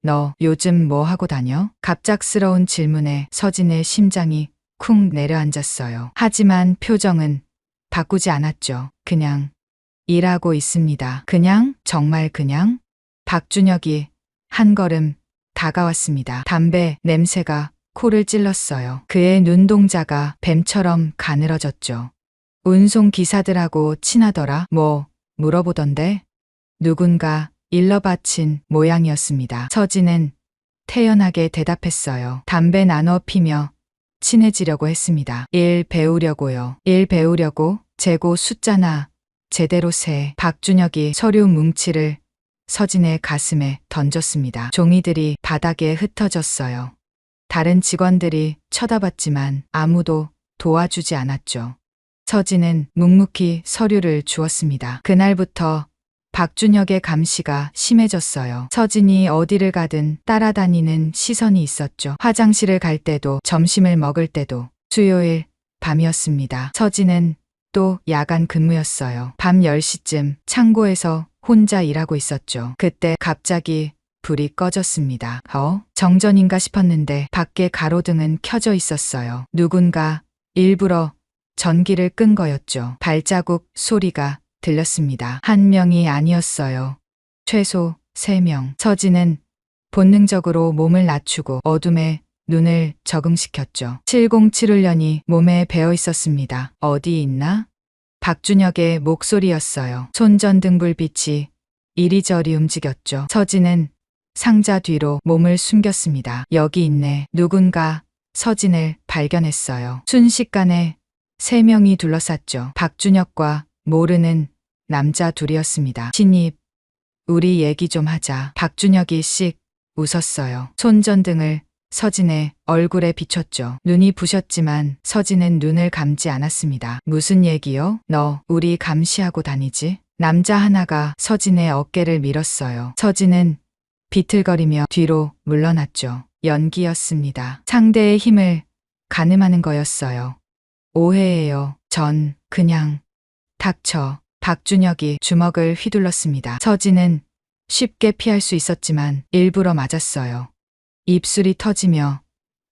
너 요즘 뭐 하고 다녀? 갑작스러운 질문에 서진의 심장이 쿵 내려앉았어요. 하지만 표정은 바꾸지 않았죠. 그냥 일하고 있습니다. 그냥? 정말 그냥? 박준혁이 한 걸음 다가왔습니다. 담배 냄새가 코를 찔렀어요. 그의 눈동자가 뱀처럼 가늘어졌죠. 운송 기사들하고 친하더라? 뭐 물어보던데? 누군가 일러 바친 모양이었습니다. 서진은 태연하게 대답했어요. 담배 나눠 피며 친해지려고 했습니다. 일 배우려고요. 일 배우려고? 재고 숫자나 제대로 세. 박준혁이 서류 뭉치를 서진의 가슴에 던졌습니다. 종이들이 바닥에 흩어졌어요. 다른 직원들이 쳐다봤지만 아무도 도와주지 않았죠. 서진은 묵묵히 서류를 주었습니다. 그날부터 박준혁의 감시가 심해졌어요. 서진이 어디를 가든 따라다니는 시선이 있었죠. 화장실을 갈 때도 점심을 먹을 때도. 수요일 밤이었습니다. 서진은 또 야간 근무였어요. 밤 10시쯤 창고에서 혼자 일하고 있었죠. 그때 갑자기 불이 꺼졌습니다. 정전인가 싶었는데 밖에 가로등은 켜져 있었어요. 누군가 일부러 전기를 끈 거였죠. 발자국 소리가 들렸습니다. 한 명이 아니었어요. 최소 3명. 서진은 본능적으로 몸을 낮추고 어둠에 눈을 적응시켰죠. 7071년이 몸에 배어 있었습니다. 어디 있나? 박준혁의 목소리였어요. 손전등 불빛이 이리저리 움직였죠. 서진은 상자 뒤로 몸을 숨겼습니다. 여기 있네. 누군가 서진을 발견했어요. 순식간에 3명이 둘러쌌죠. 박준혁과 모르는 남자 둘이었습니다. 신입, 우리 얘기 좀 하자. 박준혁이 씩 웃었어요. 손전등을 서진의 얼굴에 비췄죠. 눈이 부셨지만 서진은 눈을 감지 않았습니다. 무슨 얘기요? 너 우리 감시하고 다니지? 남자 하나가 서진의 어깨를 밀었어요. 서진은 비틀거리며 뒤로 물러났죠. 연기였습니다. 상대의 힘을 가늠하는 거였어요. 오해예요. 전 그냥 닥쳐. 박준혁이 주먹을 휘둘렀습니다. 서진은 쉽게 피할 수 있었지만 일부러 맞았어요. 입술이 터지며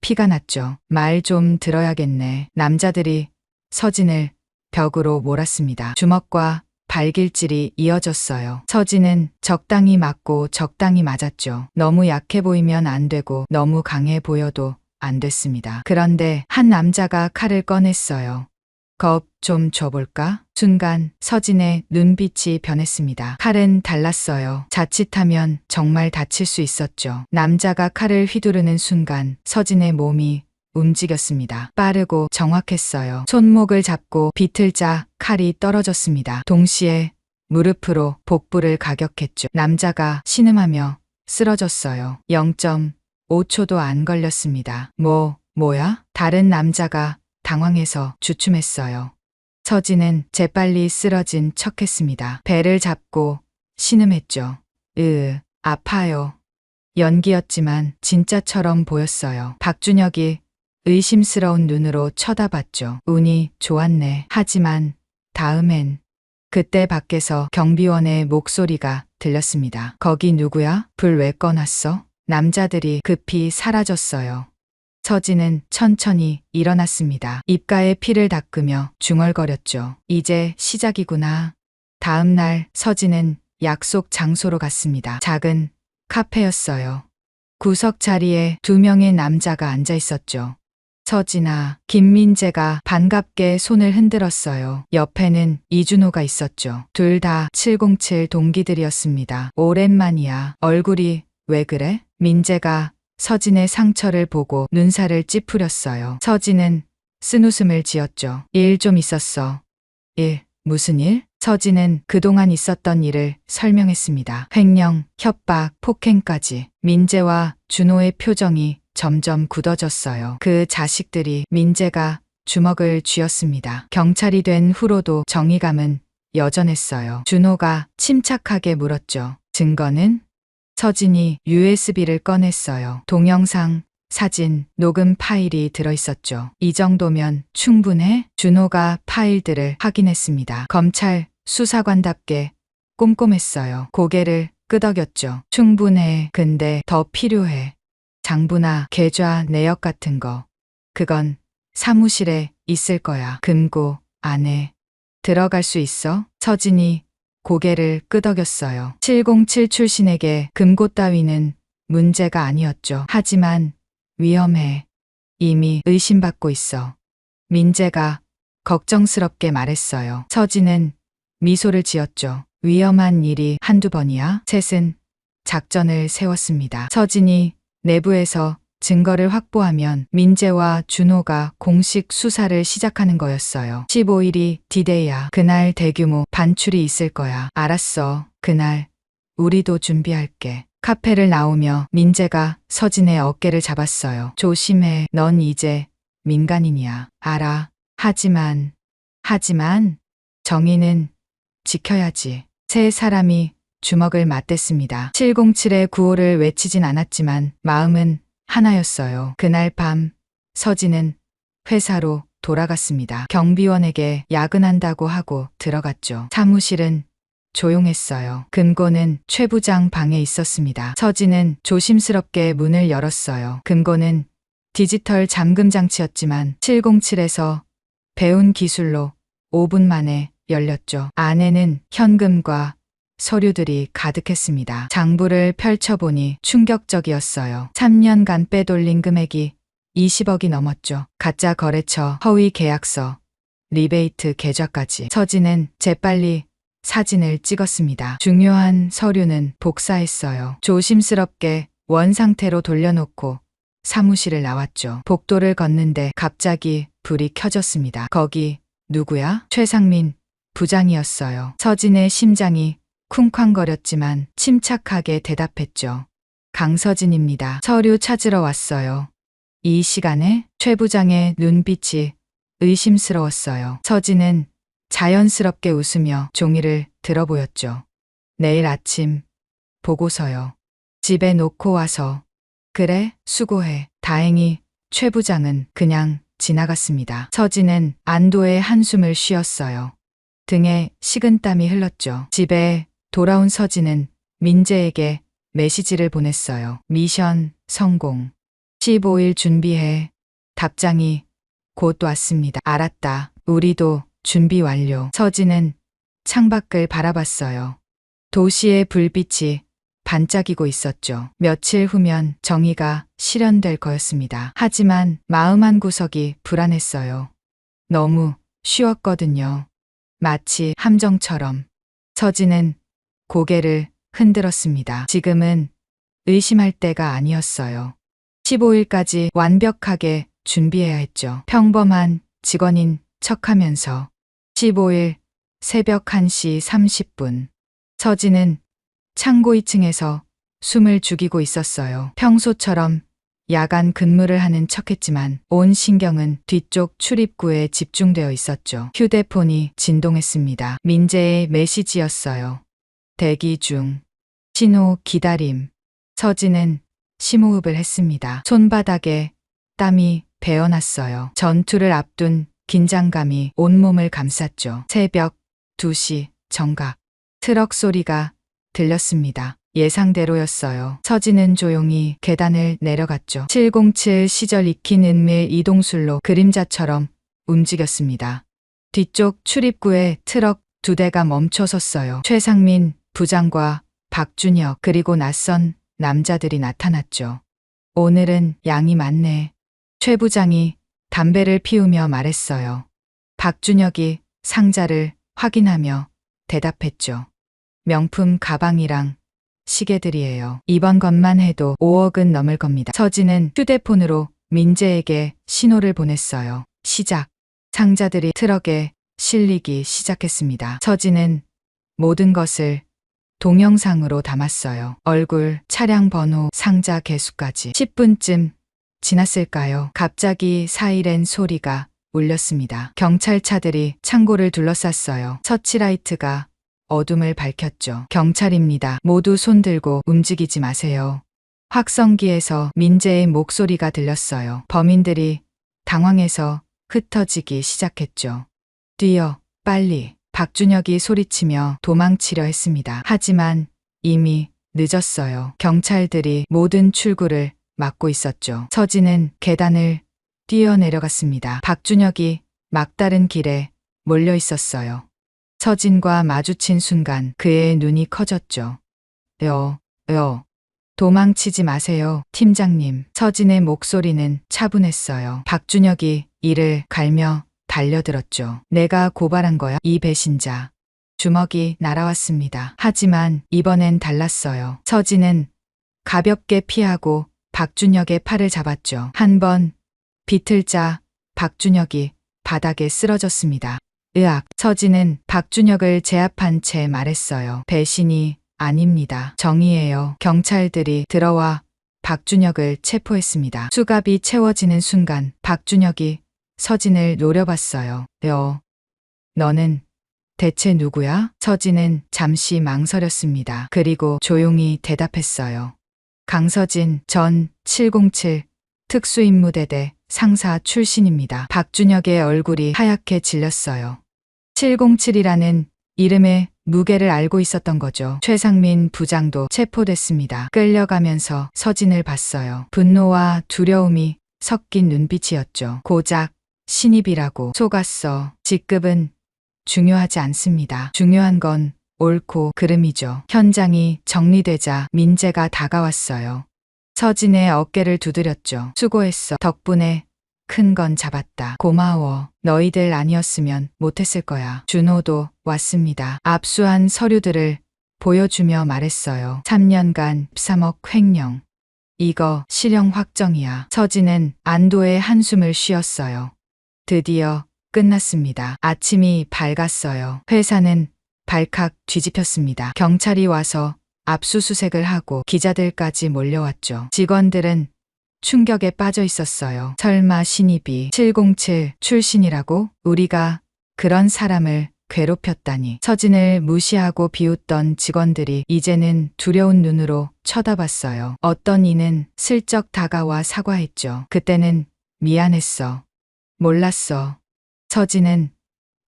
피가 났죠. 말 좀 들어야겠네. 남자들이 서진을 벽으로 몰았습니다. 주먹과 발길질이 이어졌어요. 서진은 적당히 맞고 적당히 맞았죠. 너무 약해 보이면 안 되고 너무 강해 보여도 안 됐습니다. 그런데 한 남자가 칼을 꺼냈어요. 겁 좀 줘볼까? 순간 서진의 눈빛이 변했습니다. 칼은 달랐어요. 자칫하면 정말 다칠 수 있었죠. 남자가 칼을 휘두르는 순간 서진의 몸이 움직였습니다. 빠르고 정확했어요. 손목을 잡고 비틀자 칼이 떨어졌습니다. 동시에 무릎으로 복부를 가격했죠. 남자가 신음하며 쓰러졌어요. 0.5초도 안 걸렸습니다. 뭐야? 다른 남자가 당황해서 주춤했어요. 서진은 재빨리 쓰러진 척했습니다. 배를 잡고 신음했죠. 아파요. 연기였지만 진짜처럼 보였어요. 박준혁이 의심스러운 눈으로 쳐다봤죠. 운이 좋았네. 하지만 다음엔. 그때 밖에서 경비원의 목소리가 들렸습니다. 거기 누구야? 불 왜 꺼놨어? 남자들이 급히 사라졌어요. 서진은 천천히 일어났습니다. 입가에 피를 닦으며 중얼거렸죠. 이제 시작이구나. 다음 날 서진은 약속 장소로 갔습니다. 작은 카페였어요. 구석 자리에 2명의 남자가 앉아 있었죠. 서진아, 김민재가 반갑게 손을 흔들었어요. 옆에는 이준호가 있었죠. 둘 다 707 동기들이었습니다. 오랜만이야. 얼굴이 왜 그래? 민재가 서진의 상처를 보고 눈살을 찌푸렸어요. 서진은 쓴웃음을 지었죠. 일 좀 있었어. 일? 무슨 일? 서진은 그동안 있었던 일을 설명했습니다. 횡령, 협박, 폭행까지. 민재와 준호의 표정이 점점 굳어졌어요. 그 자식들이. 민재가 주먹을 쥐었습니다. 경찰이 된 후로도 정의감은 여전했어요. 준호가 침착하게 물었죠. 증거는? 서진이 USB를 꺼냈어요. 동영상, 사진, 녹음 파일이 들어있었죠. 이 정도면 충분해? 준호가 파일들을 확인했습니다. 검찰 수사관답게 꼼꼼했어요. 고개를 끄덕였죠. 충분해. 근데 더 필요해. 장부나 계좌 내역 같은 거. 그건 사무실에 있을 거야. 금고 안에 들어갈 수 있어? 서진이 고개를 끄덕였어요. 707 출신에게 금고 따위는 문제가 아니었죠. 하지만 위험해. 이미 의심받고 있어. 민재가 걱정스럽게 말했어요. 서진은 미소를 지었죠. 위험한 일이 한두 번이야? 셋은 작전을 세웠습니다. 서진이 내부에서 증거를 확보하면 민재와 준호가 공식 수사를 시작하는 거였어요. 15일이 디데이야. 그날 대규모 반출이 있을 거야. 알았어. 그날 우리도 준비할게. 카페를 나오며 민재가 서진의 어깨를 잡았어요. 조심해. 넌 이제 민간인이야. 알아. 하지만 정의는 지켜야지. 세 사람이 주먹을 맞댔습니다. 707의 구호를 외치진 않았지만 마음은 하나였어요. 그날 밤 서진은 회사로 돌아갔습니다. 경비원에게 야근한다고 하고 들어갔죠. 사무실은 조용했어요. 금고는 최 부장 방에 있었습니다. 서진은 조심스럽게 문을 열었어요. 금고는 디지털 잠금 장치였지만 707에서 배운 기술로 5분 만에 열렸죠. 안에는 현금과 서류들이 가득했습니다. 장부를 펼쳐보니 충격적이었어요. 3년간 빼돌린 금액이 20억이 넘었죠. 가짜 거래처, 허위 계약서, 리베이트 계좌까지. 서진은 재빨리 사진을 찍었습니다. 중요한 서류는 복사했어요. 조심스럽게 원상태로 돌려놓고 사무실을 나왔죠. 복도를 걷는데 갑자기 불이 켜졌습니다. 거기 누구야? 최상민 부장이었어요. 서진의 심장이 쿵쾅거렸지만 침착하게 대답했죠. 강서진입니다. 서류 찾으러 왔어요. 이 시간에? 최 부장의 눈빛이 의심스러웠어요. 서진은 자연스럽게 웃으며 종이를 들어보였죠. 내일 아침 보고서요. 집에 놓고 와서. 그래, 수고해. 다행히 최 부장은 그냥 지나갔습니다. 서진은 안도의 한숨을 쉬었어요. 등에 식은땀이 흘렀죠. 집에 돌아온 서진은 민재에게 메시지를 보냈어요. 미션 성공. 15일 준비해. 답장이 곧 왔습니다. 알았다. 우리도 준비 완료. 서진은 창밖을 바라봤어요. 도시의 불빛이 반짝이고 있었죠. 며칠 후면 정의가 실현될 거였습니다. 하지만 마음 한구석이 불안했어요. 너무 쉬웠거든요. 마치 함정처럼. 서진은 고개를 흔들었습니다. 지금은 의심할 때가 아니었어요. 15일까지 완벽하게 준비해야 했죠. 평범한 직원인 척하면서. 15일 새벽 1시 30분. 서진은 창고 2층에서 숨을 죽이고 있었어요. 평소처럼 야간 근무를 하는 척했지만 온 신경은 뒤쪽 출입구에 집중되어 있었죠. 휴대폰이 진동했습니다. 민재의 메시지였어요. 대기 중. 신호 기다림. 서진은 심호흡을 했습니다. 손바닥에 땀이 배어났어요. 전투를 앞둔 긴장감이 온몸을 감쌌죠. 새벽 2시 정각. 트럭 소리가 들렸습니다. 예상대로였어요. 서진은 조용히 계단을 내려갔죠. 707 시절 익힌 은밀 이동술로 그림자처럼 움직였습니다. 뒤쪽 출입구에 트럭 2대가 멈춰 섰어요. 최상민 부장과 박준혁 그리고 낯선 남자들이 나타났죠. 오늘은 양이 많네. 최 부장이 담배를 피우며 말했어요. 박준혁이 상자를 확인하며 대답했죠. 명품 가방이랑 시계들이에요. 이번 것만 해도 5억은 넘을 겁니다. 서진은 휴대폰으로 민재에게 신호를 보냈어요. 시작. 상자들이 트럭에 실리기 시작했습니다. 서진은 모든 것을 동영상으로 담았어요. 얼굴, 차량 번호, 상자 개수까지. 10분쯤 지났을까요? 갑자기 사이렌 소리가 울렸습니다. 경찰차들이 창고를 둘러쌌어요. 서치라이트가 어둠을 밝혔죠. 경찰입니다. 모두 손 들고 움직이지 마세요. 확성기에서 민재의 목소리가 들렸어요. 범인들이 당황해서 흩어지기 시작했죠. 뛰어, 빨리. 박준혁이 소리치며 도망치려 했습니다. 하지만 이미 늦었어요. 경찰들이 모든 출구를 막고 있었죠. 서진은 계단을 뛰어내려갔습니다. 박준혁이 막다른 길에 몰려 있었어요. 서진과 마주친 순간 그의 눈이 커졌죠. 도망치지 마세요, 팀장님. 서진의 목소리는 차분했어요. 박준혁이 이를 갈며 달려들었죠. 내가 고발한 거야, 이 배신자. 주먹이 날아왔습니다. 하지만 이번엔 달랐어요. 서진은 가볍게 피하고 박준혁의 팔을 잡았죠. 한 번 비틀자 박준혁이 바닥에 쓰러졌습니다. 으악. 서진은 박준혁을 제압한 채 말했어요. 배신이 아닙니다. 정의예요. 경찰들이 들어와 박준혁을 체포했습니다. 수갑이 채워지는 순간 박준혁이 서진을 노려봤어요. 너는 대체 누구야? 서진은 잠시 망설였습니다. 그리고 조용히 대답했어요. 강서진 전 707 특수임무대대 상사 출신입니다. 박준혁의 얼굴이 하얗게 질렸어요. 707이라는 이름의 무게를 알고 있었던 거죠. 최상민 부장도 체포됐습니다. 끌려가면서 서진을 봤어요. 분노와 두려움이 섞인 눈빛이었죠. 고작 신입이라고 속았어. 직급은 중요하지 않습니다. 중요한 건 옳고 그름이죠. 현장이 정리되자 민재가 다가왔어요. 서진의 어깨를 두드렸죠. 수고했어. 덕분에 큰 건 잡았다. 고마워. 너희들 아니었으면 못했을 거야. 준호도 왔습니다. 압수한 서류들을 보여주며 말했어요. 3년간 13억 횡령. 이거 실형 확정이야. 서진은 안도의 한숨을 쉬었어요. 드디어 끝났습니다. 아침이 밝았어요. 회사는 발칵 뒤집혔습니다. 경찰이 와서 압수수색을 하고 기자들까지 몰려왔죠. 직원들은 충격에 빠져 있었어요. 설마 신입이 707 출신이라고? 우리가 그런 사람을 괴롭혔다니. 서진을 무시하고 비웃던 직원들이 이제는 두려운 눈으로 쳐다봤어요. 어떤 이는 슬쩍 다가와 사과했죠. 그때는 미안했어. 몰랐어. 서진은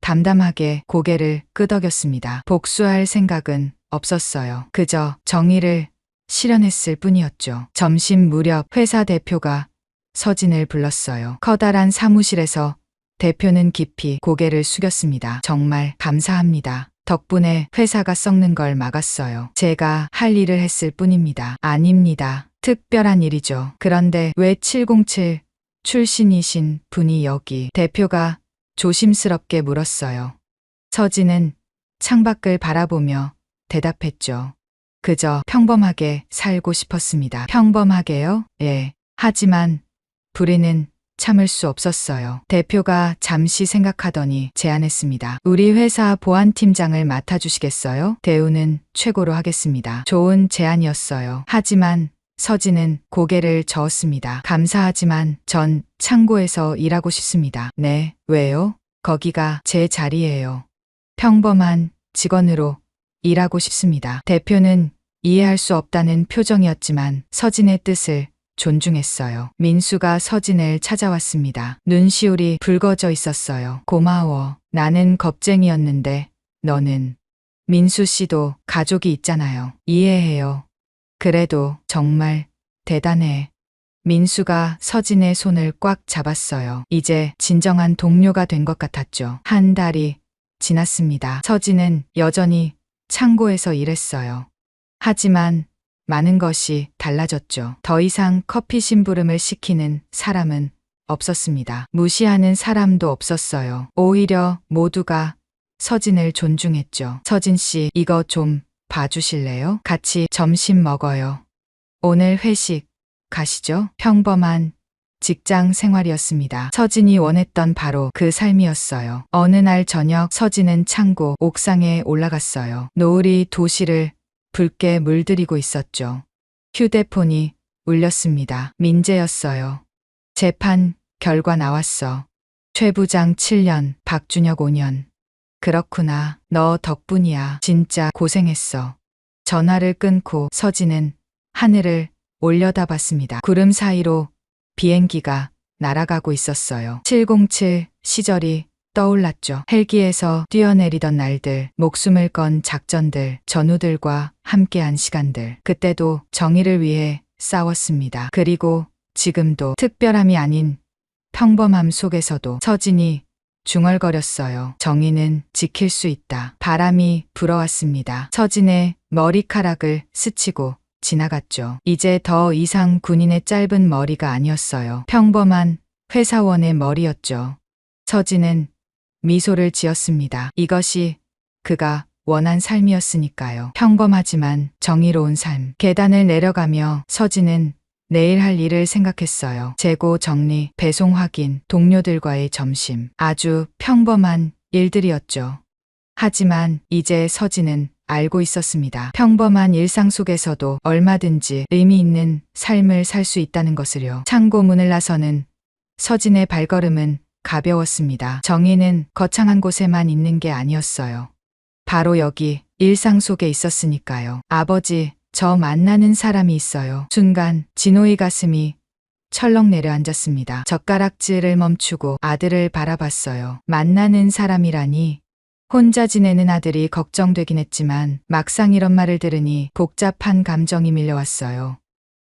담담하게 고개를 끄덕였습니다. 복수할 생각은 없었어요. 그저 정의를 실현했을 뿐이었죠. 점심 무렵 회사 대표가 서진을 불렀어요. 커다란 사무실에서 대표는 깊이 고개를 숙였습니다. 정말 감사합니다. 덕분에 회사가 썩는 걸 막았어요. 제가 할 일을 했을 뿐입니다. 아닙니다. 특별한 일이죠. 그런데 왜 707 출신이신 분이 여기? 대표가 조심스럽게 물었어요. 서진은 창밖을 바라보며 대답했죠. 그저 평범하게 살고 싶었습니다. 평범하게요? 예. 하지만 불의는 참을 수 없었어요. 대표가 잠시 생각하더니 제안했습니다. 우리 회사 보안팀장을 맡아주시겠어요? 대우는 최고로 하겠습니다. 좋은 제안이었어요. 하지만 서진은 고개를 저었습니다. 감사하지만 전 창고에서 일하고 싶습니다. 네, 왜요? 거기가 제 자리예요. 평범한 직원으로 일하고 싶습니다. 대표는 이해할 수 없다는 표정이었지만 서진의 뜻을 존중했어요. 민수가 서진을 찾아왔습니다. 눈시울이 붉어져 있었어요. 고마워. 나는 겁쟁이였는데 너는. 민수 씨도 가족이 있잖아요. 이해해요. 그래도 정말 대단해. 민수가 서진의 손을 꽉 잡았어요. 이제 진정한 동료가 된 것 같았죠. 한 달이 지났습니다. 서진은 여전히 창고에서 일했어요. 하지만 많은 것이 달라졌죠. 더 이상 커피 심부름을 시키는 사람은 없었습니다. 무시하는 사람도 없었어요. 오히려 모두가 서진을 존중했죠. 서진 씨, 이거 좀 봐주실래요? 같이 점심 먹어요. 오늘 회식 가시죠? 평범한 직장 생활이었습니다. 서진이 원했던 바로 그 삶이었어요. 어느 날 저녁 서진은 창고 옥상에 올라갔어요. 노을이 도시를 붉게 물들이고 있었죠. 휴대폰이 울렸습니다. 민재였어요. 재판 결과 나왔어. 최 부장 7년, 박준혁 5년. 그렇구나. 너 덕분이야. 진짜 고생했어. 전화를 끊고 서진은 하늘을 올려다봤습니다. 구름 사이로 비행기가 날아가고 있었어요. 707 시절이 떠올랐죠. 헬기에서 뛰어내리던 날들, 목숨을 건 작전들, 전우들과 함께한 시간들. 그때도 정의를 위해 싸웠습니다. 그리고 지금도 특별함이 아닌 평범함 속에서도 서진이 중얼거렸어요. 정의는 지킬 수 있다. 바람이 불어왔습니다. 서진의 머리카락을 스치고 지나갔죠. 이제 더 이상 군인의 짧은 머리가 아니었어요. 평범한 회사원의 머리였죠. 서진은 미소를 지었습니다. 이것이 그가 원한 삶이었으니까요. 평범하지만 정의로운 삶. 계단을 내려가며 서진은 내일 할 일을 생각했어요. 재고 정리, 배송 확인, 동료들과의 점심. 아주 평범한 일들이었죠. 하지만 이제 서진은 알고 있었습니다. 평범한 일상 속에서도 얼마든지 의미 있는 삶을 살 수 있다는 것을요. 창고 문을 나서는 서진의 발걸음은 가벼웠습니다. 정의는 거창한 곳에만 있는 게 아니었어요. 바로 여기 일상 속에 있었으니까요. 아버지, 저 만나는 사람이 있어요. 순간 진호의 가슴이 철렁 내려앉았습니다. 젓가락질을 멈추고 아들을 바라봤어요. 만나는 사람이라니. 혼자 지내는 아들이 걱정되긴 했지만 막상 이런 말을 들으니 복잡한 감정이 밀려왔어요.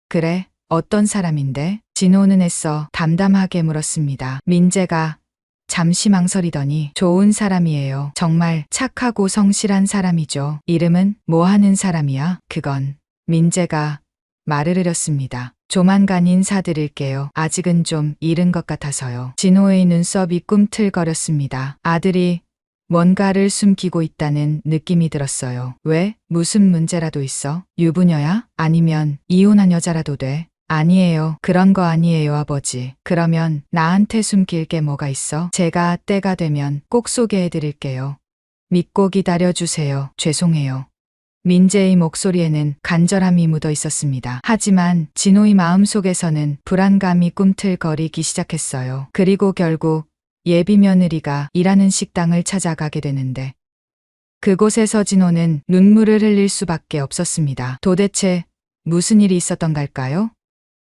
그래, 어떤 사람인데? 진호는 애써 담담하게 물었습니다. 민재가 잠시 망설이더니 좋은 사람이에요. 정말 착하고 성실한 사람이죠. 이름은 뭐 하는 사람이야? 그건 민재가 말을 흐렸습니다. 조만간 인사드릴게요. 아직은 좀 이른 것 같아서요. 진호의 눈썹이 꿈틀거렸습니다. 아들이 뭔가를 숨기고 있다는 느낌이 들었어요. 왜? 무슨 문제라도 있어? 유부녀야? 아니면 이혼한 여자라도 돼? 아니에요. 그런 거 아니에요, 아버지. 그러면 나한테 숨길 게 뭐가 있어? 제가 때가 되면 꼭 소개해 드릴게요. 믿고 기다려주세요. 죄송해요. 민재의 목소리에는 간절함이 묻어 있었습니다. 하지만 진호의 마음속에서는 불안감이 꿈틀거리기 시작했어요. 그리고 결국 예비 며느리가 일하는 식당을 찾아가게 되는데 그곳에서 진호는 눈물을 흘릴 수밖에 없었습니다. 도대체 무슨 일이 있었던 걸까요?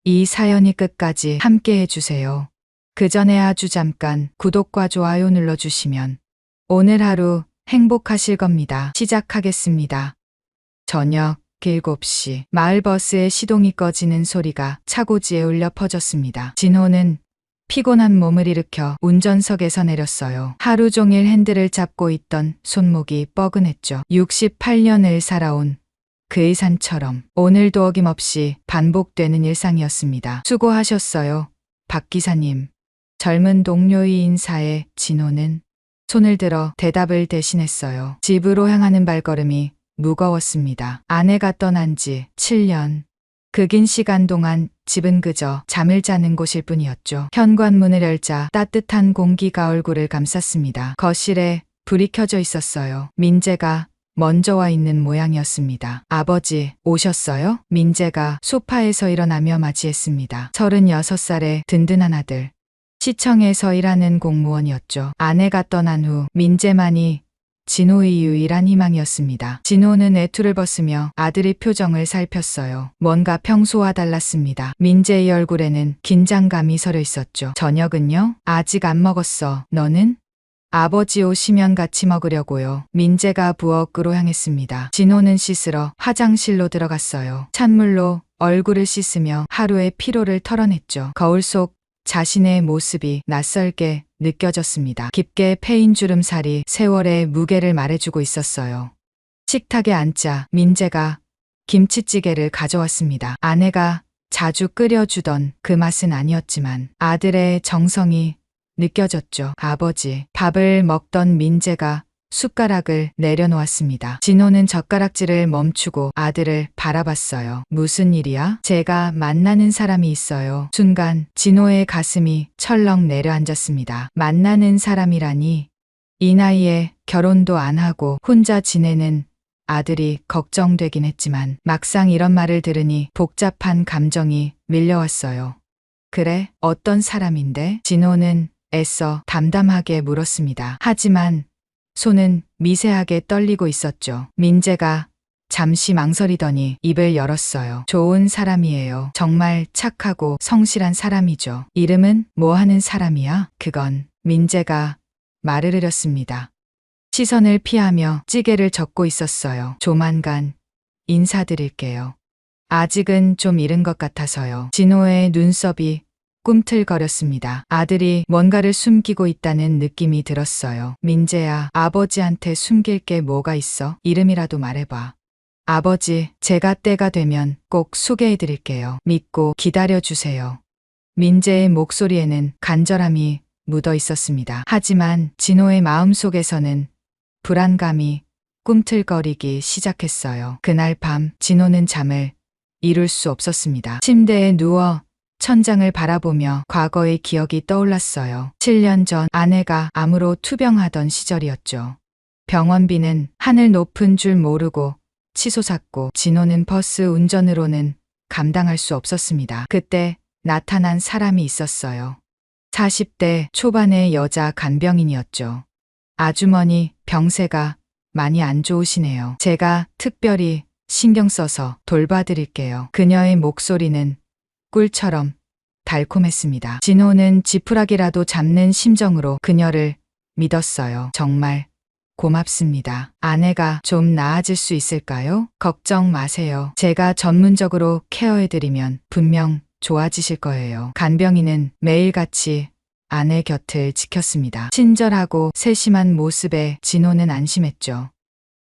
이 사연이 끝까지 함께 해주세요. 그 전에 아주 잠깐 구독과 좋아요 눌러주시면 오늘 하루 행복하실 겁니다. 시작하겠습니다. 저녁 7시 마을버스의 시동이 꺼지는 소리가 차고지에 울려 퍼졌습니다. 진호는 피곤한 몸을 일으켜 운전석에서 내렸어요. 하루 종일 핸들을 잡고 있던 손목이 뻐근했죠. 68년을 살아온 그의 산처럼 오늘도 어김없이 반복되는 일상이었습니다. 수고하셨어요, 박 기사님. 젊은 동료의 인사에 진호는 손을 들어 대답을 대신했어요. 집으로 향하는 발걸음이 무거웠습니다. 아내가 떠난 지 7년. 그 긴 시간 동안 집은 그저 잠을 자는 곳일 뿐이었죠. 현관문을 열자 따뜻한 공기가 얼굴을 감쌌습니다. 거실에 불이 켜져 있었어요. 민재가 먼저 와 있는 모양이었습니다. 아버지, 오셨어요? 민재가 소파에서 일어나며 맞이했습니다. 36살의 든든한 아들. 시청에서 일하는 공무원이었죠. 아내가 떠난 후 민재만이 진호의 유일한 희망이었습니다. 진호는 애투를 벗으며 아들의 표정을 살폈어요. 뭔가 평소와 달랐습니다. 민재의 얼굴에는 긴장감이 서려 있었죠. 저녁은요? 아직 안 먹었어. 너는? 아버지 오시면 같이 먹으려고요. 민재가 부엌으로 향했습니다. 진호는 씻으러 화장실로 들어갔어요. 찬물로 얼굴을 씻으며 하루의 피로를 털어냈죠. 거울 속 자신의 모습이 낯설게 느껴졌습니다. 깊게 패인 주름살이 세월의 무게를 말해주고 있었어요. 식탁에 앉자 민재가 김치찌개를 가져왔습니다. 아내가 자주 끓여주던 그 맛은 아니었지만 아들의 정성이 느껴졌죠. 아버지, 밥을 먹던 민재가 숟가락을 내려놓았습니다. 진호는 젓가락질을 멈추고 아들을 바라봤어요. 무슨 일이야? 제가 만나는 사람이 있어요. 순간 진호의 가슴이 철렁 내려앉았습니다. 만나는 사람이라니. 이 나이에 결혼도 안 하고 혼자 지내는 아들이 걱정되긴 했지만 막상 이런 말을 들으니 복잡한 감정이 밀려왔어요. 그래, 어떤 사람인데? 진호는 애써 담담하게 물었습니다. 하지만 손은 미세하게 떨리고 있었죠. 민재가 잠시 망설이더니 입을 열었어요. 좋은 사람이에요. 정말 착하고 성실한 사람이죠. 이름은 뭐 하는 사람이야? 그건 민재가 말을 흐렸습니다. 시선을 피하며 찌개를 젓고 있었어요. 조만간 인사드릴게요. 아직은 좀 이른 것 같아서요. 진호의 눈썹이 꿈틀거렸습니다. 아들이 뭔가를 숨기고 있다는 느낌이 들었어요. 민재야, 아버지한테 숨길 게 뭐가 있어? 이름이라도 말해봐. 아버지, 제가 때가 되면 꼭 소개해드릴게요. 믿고 기다려주세요. 민재의 목소리에는 간절함이 묻어 있었습니다. 하지만 진호의 마음속에서는 불안감이 꿈틀거리기 시작했어요. 그날 밤 진호는 잠을 이룰 수 없었습니다. 침대에 누워 천장을 바라보며 과거의 기억이 떠올랐어요. 7년 전 아내가 암으로 투병하던 시절이었죠. 병원비는 하늘 높은 줄 모르고 치솟았고 진호는 버스 운전으로는 감당할 수 없었습니다. 그때 나타난 사람이 있었어요. 40대 초반의 여자 간병인이었죠. 아주머니 병세가 많이 안 좋으시네요. 제가 특별히 신경 써서 돌봐드릴게요. 그녀의 목소리는 꿀처럼 달콤했습니다. 진호는 지푸라기라도 잡는 심정으로 그녀를 믿었어요. 정말 고맙습니다. 아내가 좀 나아질 수 있을까요? 걱정 마세요. 제가 전문적으로 케어해드리면 분명 좋아지실 거예요. 간병인은 매일같이 아내 곁을 지켰습니다. 친절하고 세심한 모습에 진호는 안심했죠.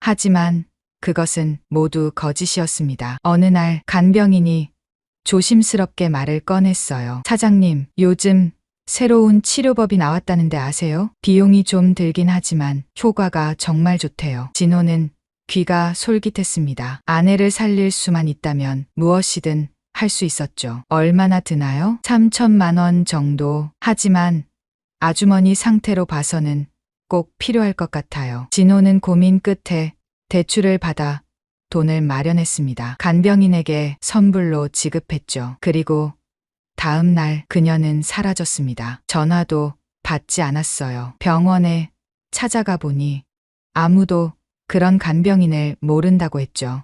하지만 그것은 모두 거짓이었습니다. 어느 날 간병인이 조심스럽게 말을 꺼냈어요. 사장님, 요즘 새로운 치료법이 나왔다는데 아세요? 비용이 좀 들긴 하지만 효과가 정말 좋대요. 진호는 귀가 솔깃했습니다. 아내를 살릴 수만 있다면 무엇이든 할 수 있었죠. 얼마나 드나요? 3천만 원 정도. 하지만 아주머니 상태로 봐서는 꼭 필요할 것 같아요. 진호는 고민 끝에 대출을 받아 돈을 마련했습니다. 간병인에게 선불로 지급했죠. 그리고 다음 날 그녀는 사라졌습니다. 전화도 받지 않았어요. 병원에 찾아가 보니 아무도 그런 간병인을 모른다고 했죠.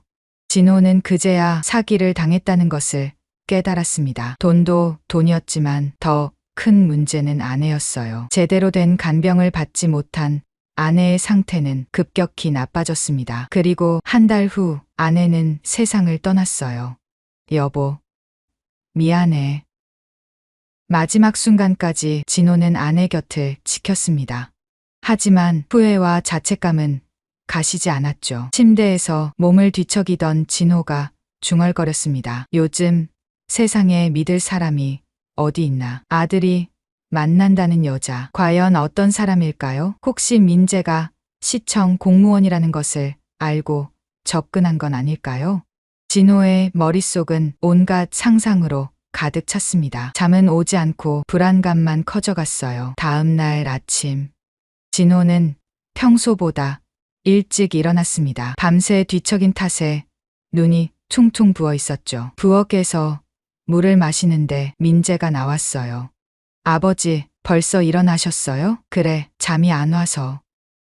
진호는 그제야 사기를 당했다는 것을 깨달았습니다. 돈도 돈이었지만 더 큰 문제는 아내였어요. 제대로 된 간병을 받지 못한 아내의 상태는 급격히 나빠졌습니다. 그리고 한 달 후 아내는 세상을 떠났어요. 여보, 미안해. 마지막 순간까지 진호는 아내 곁을 지켰습니다. 하지만 후회와 자책감은 가시지 않았죠. 침대에서 몸을 뒤척이던 진호가 중얼거렸습니다. 요즘 세상에 믿을 사람이 어디 있나. 아들이 만난다는 여자, 과연 어떤 사람일까요? 혹시 민재가 시청 공무원이라는 것을 알고 접근한 건 아닐까요? 진호의 머릿속은 온갖 상상으로 가득 찼습니다. 잠은 오지 않고 불안감만 커져갔어요. 다음 날 아침, 진호는 평소보다 일찍 일어났습니다. 밤새 뒤척인 탓에 눈이 퉁퉁 부어 있었죠. 부엌에서 물을 마시는데 민재가 나왔어요. 아버지, 벌써 일어나셨어요? 그래, 잠이 안 와서.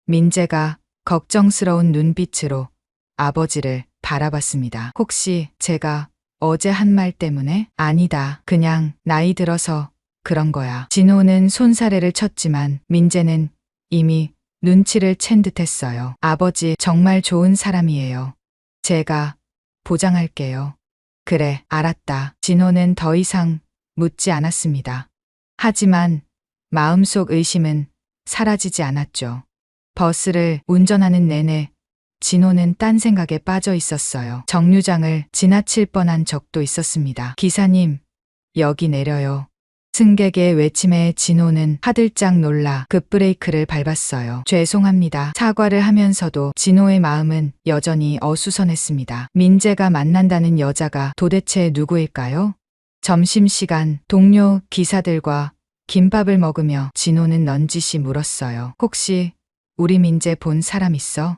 민재가 걱정스러운 눈빛으로 아버지를 바라봤습니다. 혹시 제가 어제 한 말 때문에? 아니다. 그냥 나이 들어서 그런 거야. 진호는 손사래를 쳤지만 민재는 이미 눈치를 챈 듯했어요. 아버지 정말 좋은 사람이에요. 제가 보장할게요. 그래, 알았다. 진호는 더 이상 묻지 않았습니다. 하지만 마음속 의심은 사라지지 않았죠. 버스를 운전하는 내내 진호는 딴 생각에 빠져 있었어요. 정류장을 지나칠 뻔한 적도 있었습니다. 기사님, 여기 내려요. 승객의 외침에 진호는 화들짝 놀라 급브레이크를 밟았어요. 죄송합니다. 사과를 하면서도 진호의 마음은 여전히 어수선했습니다. 민재가 만난다는 여자가 도대체 누구일까요? 점심시간 동료 기사들과 김밥을 먹으며 진호는 넌지시 물었어요. 혹시 우리 민재 본 사람 있어?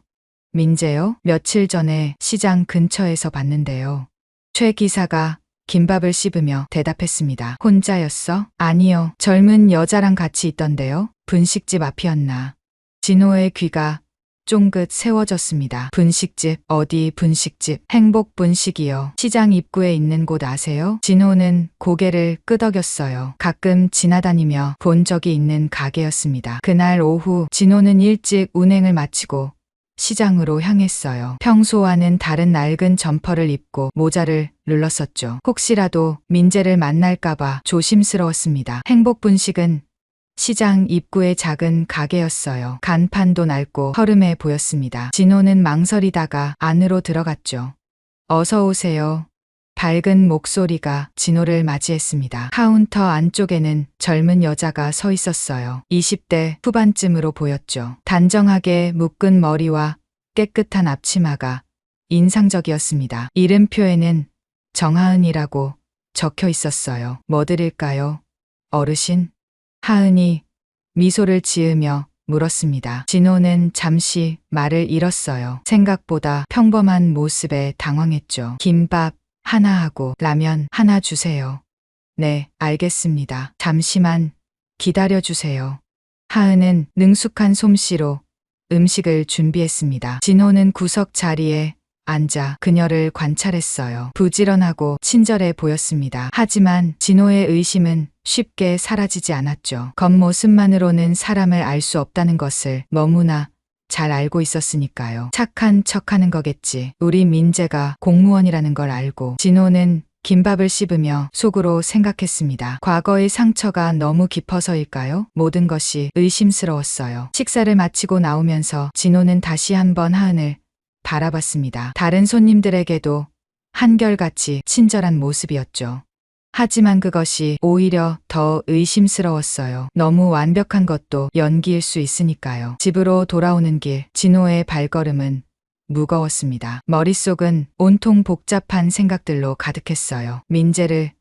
민재요? 며칠 전에 시장 근처에서 봤는데요. 최 기사가 김밥을 씹으며 대답했습니다. 혼자였어? 아니요. 젊은 여자랑 같이 있던데요. 분식집 앞이었나. 진호의 귀가 쫑긋 세워졌습니다. 분식집, 어디 분식집? 행복분식이요. 시장 입구에 있는 곳 아세요? 진호는 고개를 끄덕였어요. 가끔 지나다니며 본 적이 있는 가게였습니다. 그날 오후 진호는 일찍 운행을 마치고 시장으로 향했어요. 평소와는 다른 낡은 점퍼를 입고 모자를 눌렀었죠. 혹시라도 민재를 만날까봐 조심스러웠습니다. 행복분식은 시장 입구의 작은 가게였어요. 간판도 낡고 허름해 보였습니다. 진호는 망설이다가 안으로 들어갔죠. 어서 오세요. 밝은 목소리가 진호를 맞이했습니다. 카운터 안쪽에는 젊은 여자가 서 있었어요. 20대 후반쯤으로 보였죠. 단정하게 묶은 머리와 깨끗한 앞치마가 인상적이었습니다. 이름표에는 정하은이라고 적혀 있었어요. 뭐 드릴까요? 어르신? 하은이 미소를 지으며 물었습니다. 진호는 잠시 말을 잃었어요. 생각보다 평범한 모습에 당황했죠. 김밥 하나 하고 라면 하나 주세요. 네, 알겠습니다. 잠시만 기다려주세요. 하은은 능숙한 솜씨로 음식을 준비했습니다. 진호는 구석 자리에 앉아 그녀를 관찰했어요. 부지런하고 친절해 보였습니다. 하지만 진호의 의심은 쉽게 사라지지 않았죠. 겉모습만으로는 사람을 알 수 없다는 것을 너무나 잘 알고 있었으니까요. 착한 척하는 거겠지. 우리 민재가 공무원이라는 걸 알고. 진호는 김밥을 씹으며 속으로 생각했습니다. 과거의 상처가 너무 깊어서일까요? 모든 것이 의심스러웠어요. 식사를 마치고 나오면서 진호는 다시 한번 하은을 바라봤습니다. 다른 손님들에게도 한결같이 친절한 모습이었죠. 하지만 그것이 오히려 더 의심스러웠어요. 너무 완벽한 것도 연기일 수 있으니까요. 집으로 돌아오는 길, 진호의 발걸음은 무거웠습니다. 머릿속은 온통 복잡한 생각들로 가득했어요. 민재를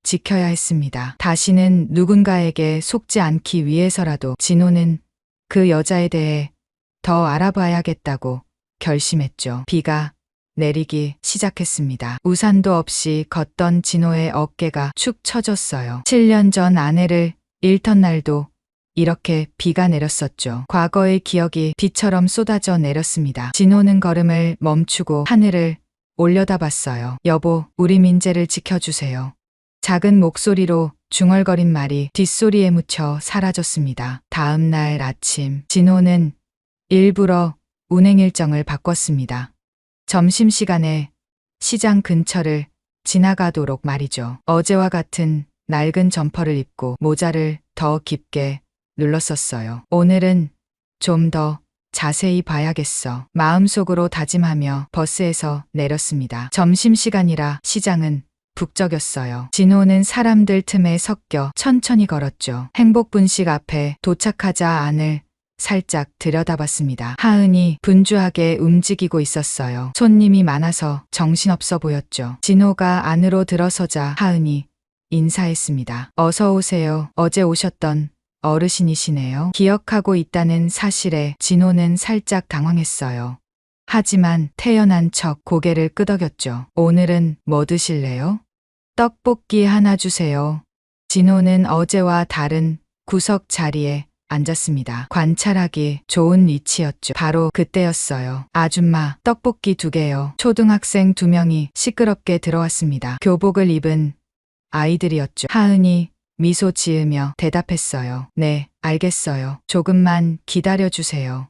지켜야 했습니다. 다시는 누군가에게 속지 않기 위해서라도 진호는 그 여자에 대해 더 알아봐야겠다고 결심했죠. 비가 내리기 시작했습니다. 우산도 없이 걷던 진호의 어깨가 축 처졌어요. 7년 전 아내를 잃던 날도 이렇게 비가 내렸었죠. 과거의 기억이 비처럼 쏟아져 내렸습니다. 진호는 걸음을 멈추고 하늘을 올려다봤어요. 여보, 우리 민재를 지켜주세요. 작은 목소리로 중얼거린 말이 뒷소리에 묻혀 사라졌습니다. 다음 날 아침, 진호는 일부러 운행 일정을 바꿨습니다. 점심시간에 시장 근처를 지나가도록 말이죠. 어제와 같은 낡은 점퍼를 입고 모자를 더 깊게 눌렀었어요. 오늘은 좀 더 자세히 봐야겠어. 마음속으로 다짐하며 버스에서 내렸습니다. 점심시간이라 시장은 북적였어요. 진호는 사람들 틈에 섞여 천천히 걸었죠. 행복분식 앞에 도착하자 안을 살짝 들여다봤습니다. 하은이 분주하게 움직이고 있었어요. 손님이 많아서 정신없어 보였죠. 진호가 안으로 들어서자 하은이 인사했습니다. 어서 오세요. 어제 오셨던 어르신이시네요. 기억하고 있다는 사실에 진호는 살짝 당황했어요. 하지만 태연한 척 고개를 끄덕였죠. 오늘은 뭐 드실래요? 떡볶이 하나 주세요. 진호는 어제와 다른 구석 자리에 앉았습니다. 관찰하기 좋은 위치였죠. 바로 그때였어요. 아줌마, 떡볶이 2개요. 초등학생 2명이 시끄럽게 들어왔습니다. 교복을 입은 아이들이었죠. 하은이 미소 지으며 대답했어요. 네, 알겠어요. 조금만 기다려주세요.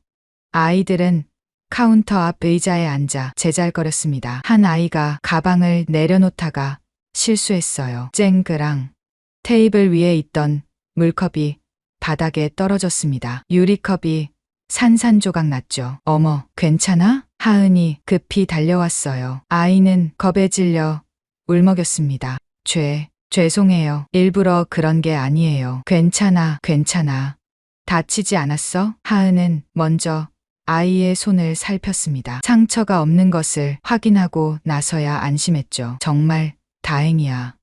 아이들은 카운터 앞 의자에 앉아 제잘거렸습니다. 한 아이가 가방을 내려놓다가 실수했어요. 쨍그랑 테이블 위에 있던 물컵이 바닥에 떨어졌습니다. 유리컵이 산산조각 났죠. 어머, 괜찮아? 하은이 급히 달려왔어요. 아이는 겁에 질려 울먹였습니다. 죄송해요. 일부러 그런 게 아니에요. 괜찮아. 다치지 않았어? 하은은 먼저 아이의 손을 살폈습니다. 상처가 없는 것을 확인하고 나서야 안심했죠. 정말 다행이야.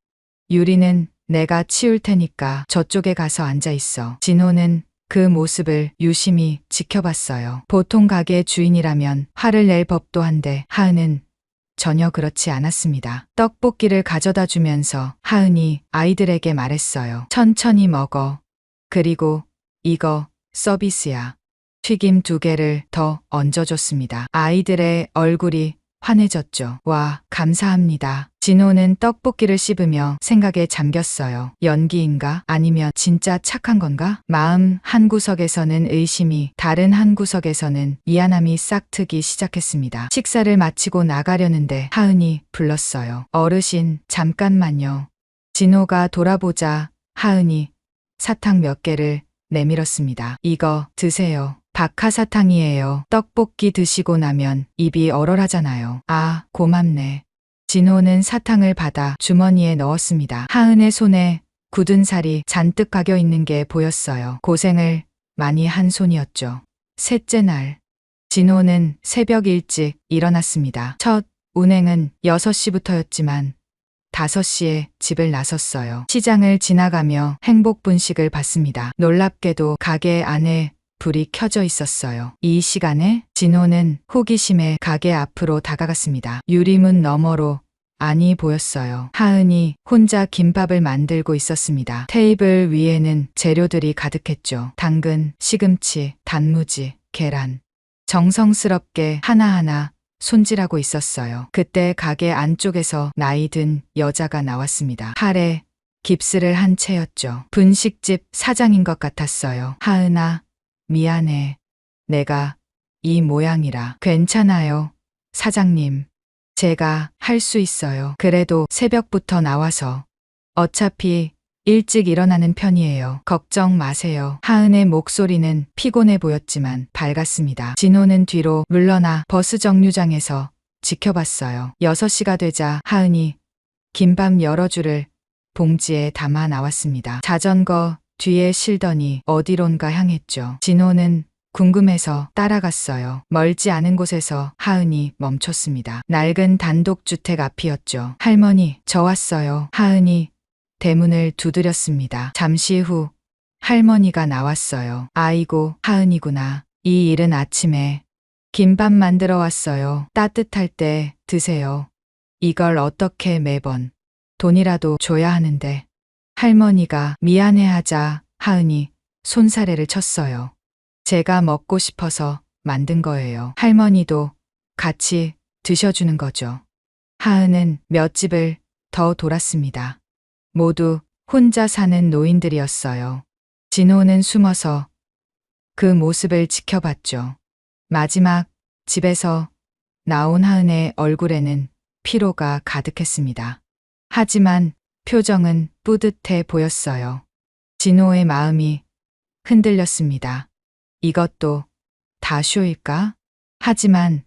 유리는 내가 치울 테니까 저쪽에 가서 앉아 있어. 진호는 그 모습을 유심히 지켜봤어요. 보통 가게 주인이라면 화를 낼 법도 한데 하은은 전혀 그렇지 않았습니다. 떡볶이를 가져다 주면서 하은이 아이들에게 말했어요. 천천히 먹어. 그리고 이거 서비스야. 튀김 2개를 더 얹어줬습니다. 아이들의 얼굴이 환해졌죠. 와, 감사합니다. 진호는 떡볶이를 씹으며 생각에 잠겼어요. 연기인가? 아니면 진짜 착한 건가? 마음 한구석에서는 의심이, 다른 한구석에서는 미안함이 싹트기 시작했습니다. 식사를 마치고 나가려는데 하은이 불렀어요. 어르신, 잠깐만요. 진호가 돌아보자 하은이 사탕 몇 개를 내밀었습니다. 이거 드세요. 박하사탕이에요. 떡볶이 드시고 나면 입이 얼얼하잖아요. 아, 고맙네. 진호는 사탕을 받아 주머니에 넣었습니다. 하은의 손에 굳은 살이 잔뜩 박여 있는 게 보였어요. 고생을 많이 한 손이었죠. 셋째 날, 진호는 새벽 일찍 일어났습니다. 첫 운행은 6시부터였지만 5시에 집을 나섰어요. 시장을 지나가며 행복분식을 봤습니다. 놀랍게도 가게 안에 불이 켜져 있었어요. 이 시간에 진호는 호기심에 가게 앞으로 다가갔습니다. 유리문 너머로 안이 보였어요. 하은이 혼자 김밥을 만들고 있었습니다. 테이블 위에는 재료들이 가득했죠. 당근, 시금치, 단무지, 계란. 정성스럽게 하나하나 손질하고 있었어요. 그때 가게 안쪽에서 나이 든 여자가 나왔습니다. 팔에 깁스를 한 채였죠. 분식집 사장인 것 같았어요. 하은아, 미안해. 내가 이 모양이라. 괜찮아요. 사장님. 제가 할 수 있어요. 그래도 새벽부터 나와서. 어차피 일찍 일어나는 편이에요. 걱정 마세요. 하은의 목소리는 피곤해 보였지만 밝았습니다. 진호는 뒤로 물러나 버스 정류장에서 지켜봤어요. 6시가 되자 하은이 김밥 여러 줄을 봉지에 담아 나왔습니다. 자전거 뒤에 실더니 어디론가 향했죠. 진호는 궁금해서 따라갔어요. 멀지 않은 곳에서 하은이 멈췄습니다. 낡은 단독주택 앞이었죠. 할머니, 저 왔어요. 하은이 대문을 두드렸습니다. 잠시 후 할머니가 나왔어요. 아이고, 하은이구나. 이 이른 아침에 김밥 만들어 왔어요. 따뜻할 때 드세요. 이걸 어떻게 매번 돈이라도 줘야 하는데. 할머니가 미안해하자 하은이 손사래를 쳤어요. 제가 먹고 싶어서 만든 거예요. 할머니도 같이 드셔주는 거죠. 하은은 몇 집을 더 돌았습니다. 모두 혼자 사는 노인들이었어요. 진호는 숨어서 그 모습을 지켜봤죠. 마지막 집에서 나온 하은의 얼굴에는 피로가 가득했습니다. 하지만 표정은 뿌듯해 보였어요. 진호의 마음이 흔들렸습니다. 이것도 다 쇼일까? 하지만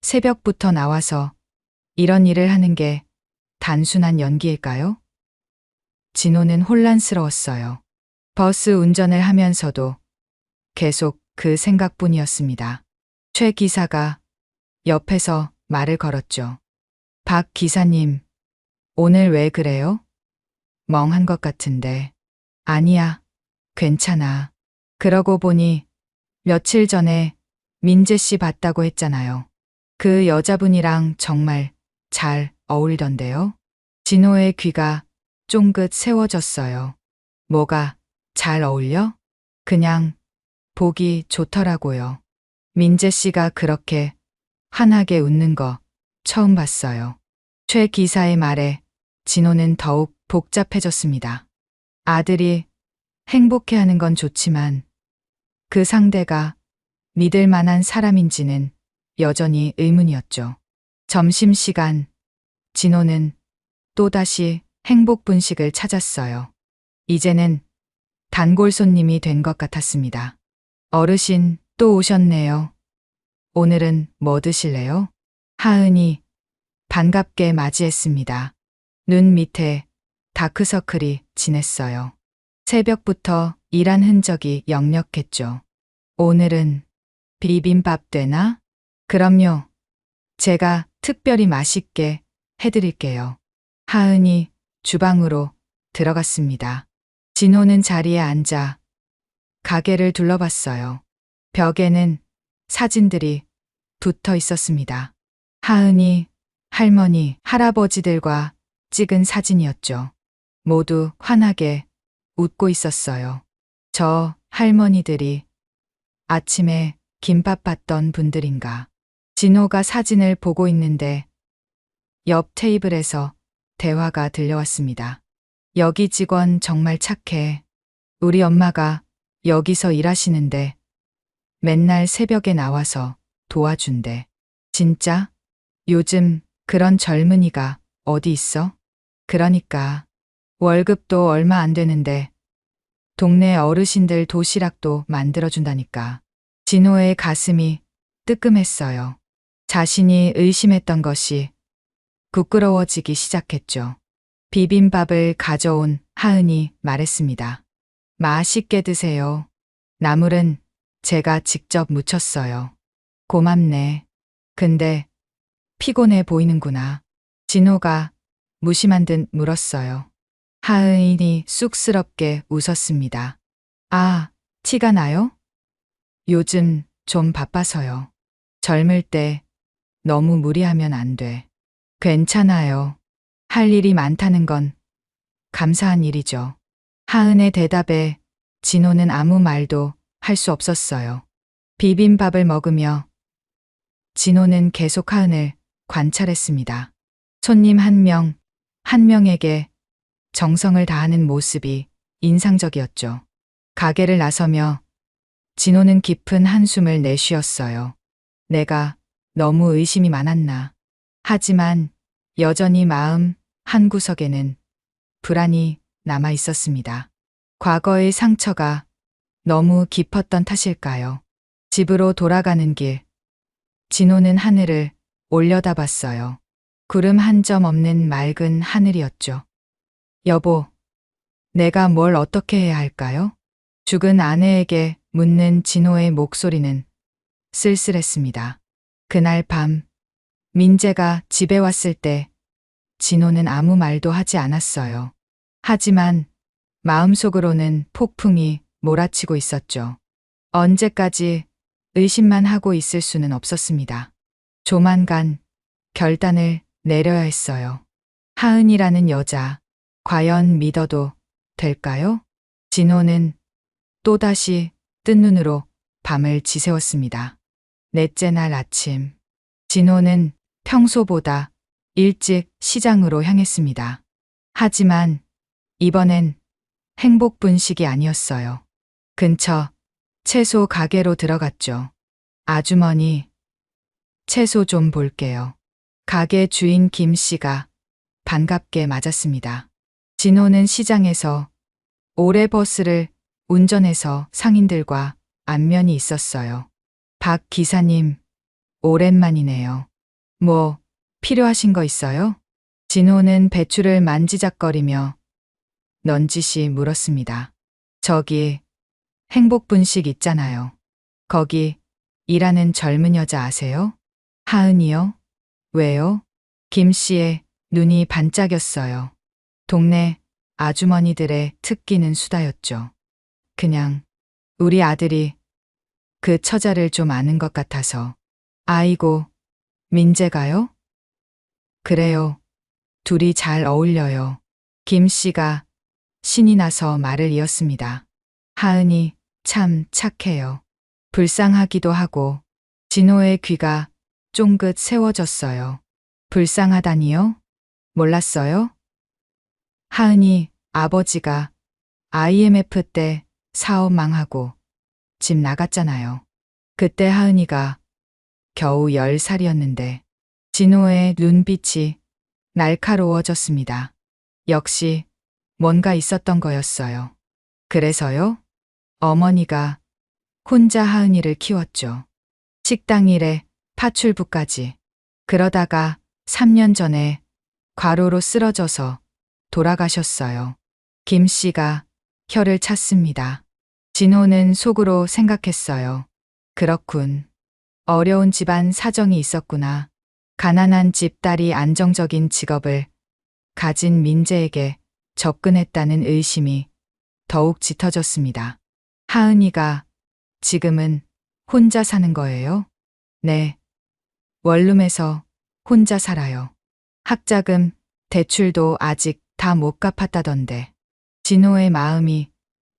새벽부터 나와서 이런 일을 하는 게 단순한 연기일까요? 진호는 혼란스러웠어요. 버스 운전을 하면서도 계속 그 생각뿐이었습니다. 최 기사가 옆에서 말을 걸었죠. 박 기사님, 오늘 왜 그래요? 멍한 것 같은데. 아니야, 괜찮아. 그러고 보니 며칠 전에 민재 씨 봤다고 했잖아요. 그 여자분이랑 정말 잘 어울리던데요. 진호의 귀가 쫑긋 세워졌어요. 뭐가 잘 어울려? 그냥 보기 좋더라고요. 민재 씨가 그렇게 환하게 웃는 거 처음 봤어요. 최 기사의 말에 진호는 더욱 복잡해졌습니다. 아들이 행복해하는 건 좋지만 그 상대가 믿을 만한 사람인지는 여전히 의문이었죠. 점심시간, 진호는 또다시 행복 분식을 찾았어요. 이제는 단골 손님이 된 것 같았습니다. 어르신 또 오셨네요. 오늘은 뭐 드실래요? 하은이 반갑게 맞이했습니다. 눈 밑에 다크서클이 진했어요. 새벽부터 일한 흔적이 역력했죠. 오늘은 비빔밥 되나? 그럼요. 제가 특별히 맛있게 해드릴게요. 하은이 주방으로 들어갔습니다. 진호는 자리에 앉아 가게를 둘러봤어요. 벽에는 사진들이 붙어 있었습니다. 하은이, 할머니, 할아버지들과 찍은 사진이었죠. 모두 환하게 웃고 있었어요. 저 할머니들이 아침에 김밥 받던 분들인가. 진호가 사진을 보고 있는데 옆 테이블에서 대화가 들려왔습니다. 여기 직원 정말 착해. 우리 엄마가 여기서 일하시는데 맨날 새벽에 나와서 도와준대. 진짜? 요즘 그런 젊은이가 어디 있어? 그러니까 월급도 얼마 안 되는데 동네 어르신들 도시락도 만들어준다니까. 진호의 가슴이 뜨끔했어요. 자신이 의심했던 것이 부끄러워지기 시작했죠. 비빔밥을 가져온 하은이 말했습니다. 맛있게 드세요. 나물은 제가 직접 무쳤어요. 고맙네. 근데 피곤해 보이는구나. 진호가 무심한 듯 물었어요. 하은이 쑥스럽게 웃었습니다. 아, 티가 나요? 요즘 좀 바빠서요. 젊을 때 너무 무리하면 안 돼. 괜찮아요. 할 일이 많다는 건 감사한 일이죠. 하은의 대답에 진호는 아무 말도 할 수 없었어요. 비빔밥을 먹으며 진호는 계속 하은을 관찰했습니다. 손님 한 명에게 정성을 다하는 모습이 인상적이었죠. 가게를 나서며 진호는 깊은 한숨을 내쉬었어요. 내가 너무 의심이 많았나. 하지만 여전히 마음 한구석에는 불안이 남아 있었습니다. 과거의 상처가 너무 깊었던 탓일까요? 집으로 돌아가는 길, 진호는 하늘을 올려다봤어요. 구름 한 점 없는 맑은 하늘이었죠. 여보, 내가 뭘 어떻게 해야 할까요? 죽은 아내에게 묻는 진호의 목소리는 쓸쓸했습니다. 그날 밤, 민재가 집에 왔을 때 진호는 아무 말도 하지 않았어요. 하지만 마음속으로는 폭풍이 몰아치고 있었죠. 언제까지 의심만 하고 있을 수는 없었습니다. 조만간 결단을 내려야 했어요. 하은이라는 여자, 과연 믿어도 될까요? 진호는 또다시 뜬 눈으로 밤을 지새웠습니다. 넷째 날 아침, 진호는 평소보다 일찍 시장으로 향했습니다. 하지만 이번엔 행복 분식이 아니었어요. 근처 채소 가게로 들어갔죠. 아주머니, 채소 좀 볼게요. 가게 주인 김 씨가 반갑게 맞았습니다. 진호는 시장에서 오래 버스를 운전해서 상인들과 안면이 있었어요. 박 기사님, 오랜만이네요. 뭐 필요하신 거 있어요? 진호는 배추를 만지작거리며 넌지시 물었습니다. 저기 행복분식 있잖아요. 거기 일하는 젊은 여자 아세요? 하은이요? 왜요? 김 씨의 눈이 반짝였어요. 동네 아주머니들의 특기는 수다였죠. 그냥 우리 아들이 그 처자를 좀 아는 것 같아서. 아이고, 민재가요? 그래요. 둘이 잘 어울려요. 김 씨가 신이 나서 말을 이었습니다. 하은이 참 착해요. 불쌍하기도 하고. 진호의 귀가 쫑긋 세워졌어요. 불쌍하다니요? 몰랐어요? 하은이 아버지가 IMF 때 사업 망하고 집 나갔잖아요. 그때 하은이가 겨우 10살이었는데 진호의 눈빛이 날카로워졌습니다. 역시 뭔가 있었던 거였어요. 그래서요? 어머니가 혼자 하은이를 키웠죠. 식당 일에 파출부까지. 그러다가 3년 전에 과로로 쓰러져서 돌아가셨어요. 김 씨가 혀를 찼습니다. 진호는 속으로 생각했어요. 그렇군. 어려운 집안 사정이 있었구나. 가난한 집 딸이 안정적인 직업을 가진 민재에게 접근했다는 의심이 더욱 짙어졌습니다. 하은이가 지금은 혼자 사는 거예요? 네. 원룸에서 혼자 살아요. 학자금, 대출도 아직 다 못 갚았다던데. 진호의 마음이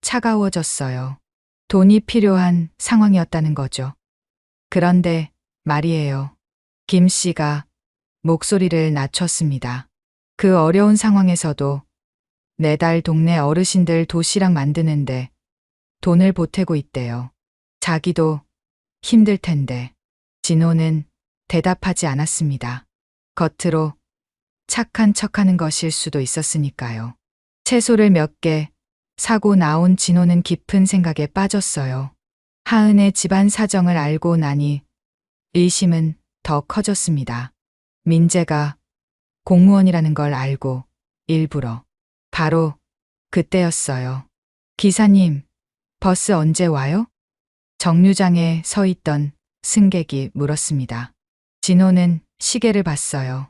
차가워졌어요. 돈이 필요한 상황이었다는 거죠. 그런데 말이에요. 김 씨가 목소리를 낮췄습니다. 그 어려운 상황에서도 매달 동네 어르신들 도시락 만드는데 돈을 보태고 있대요. 자기도 힘들 텐데. 진호는 대답하지 않았습니다. 겉으로 착한 척하는 것일 수도 있었으니까요. 채소를 몇 개 사고 나온 진호는 깊은 생각에 빠졌어요. 하은의 집안 사정을 알고 나니 의심은 더 커졌습니다. 민재가 공무원이라는 걸 알고 일부러. 바로 그때였어요. 기사님, 버스 언제 와요? 정류장에 서 있던 승객이 물었습니다. 진호는 시계를 봤어요.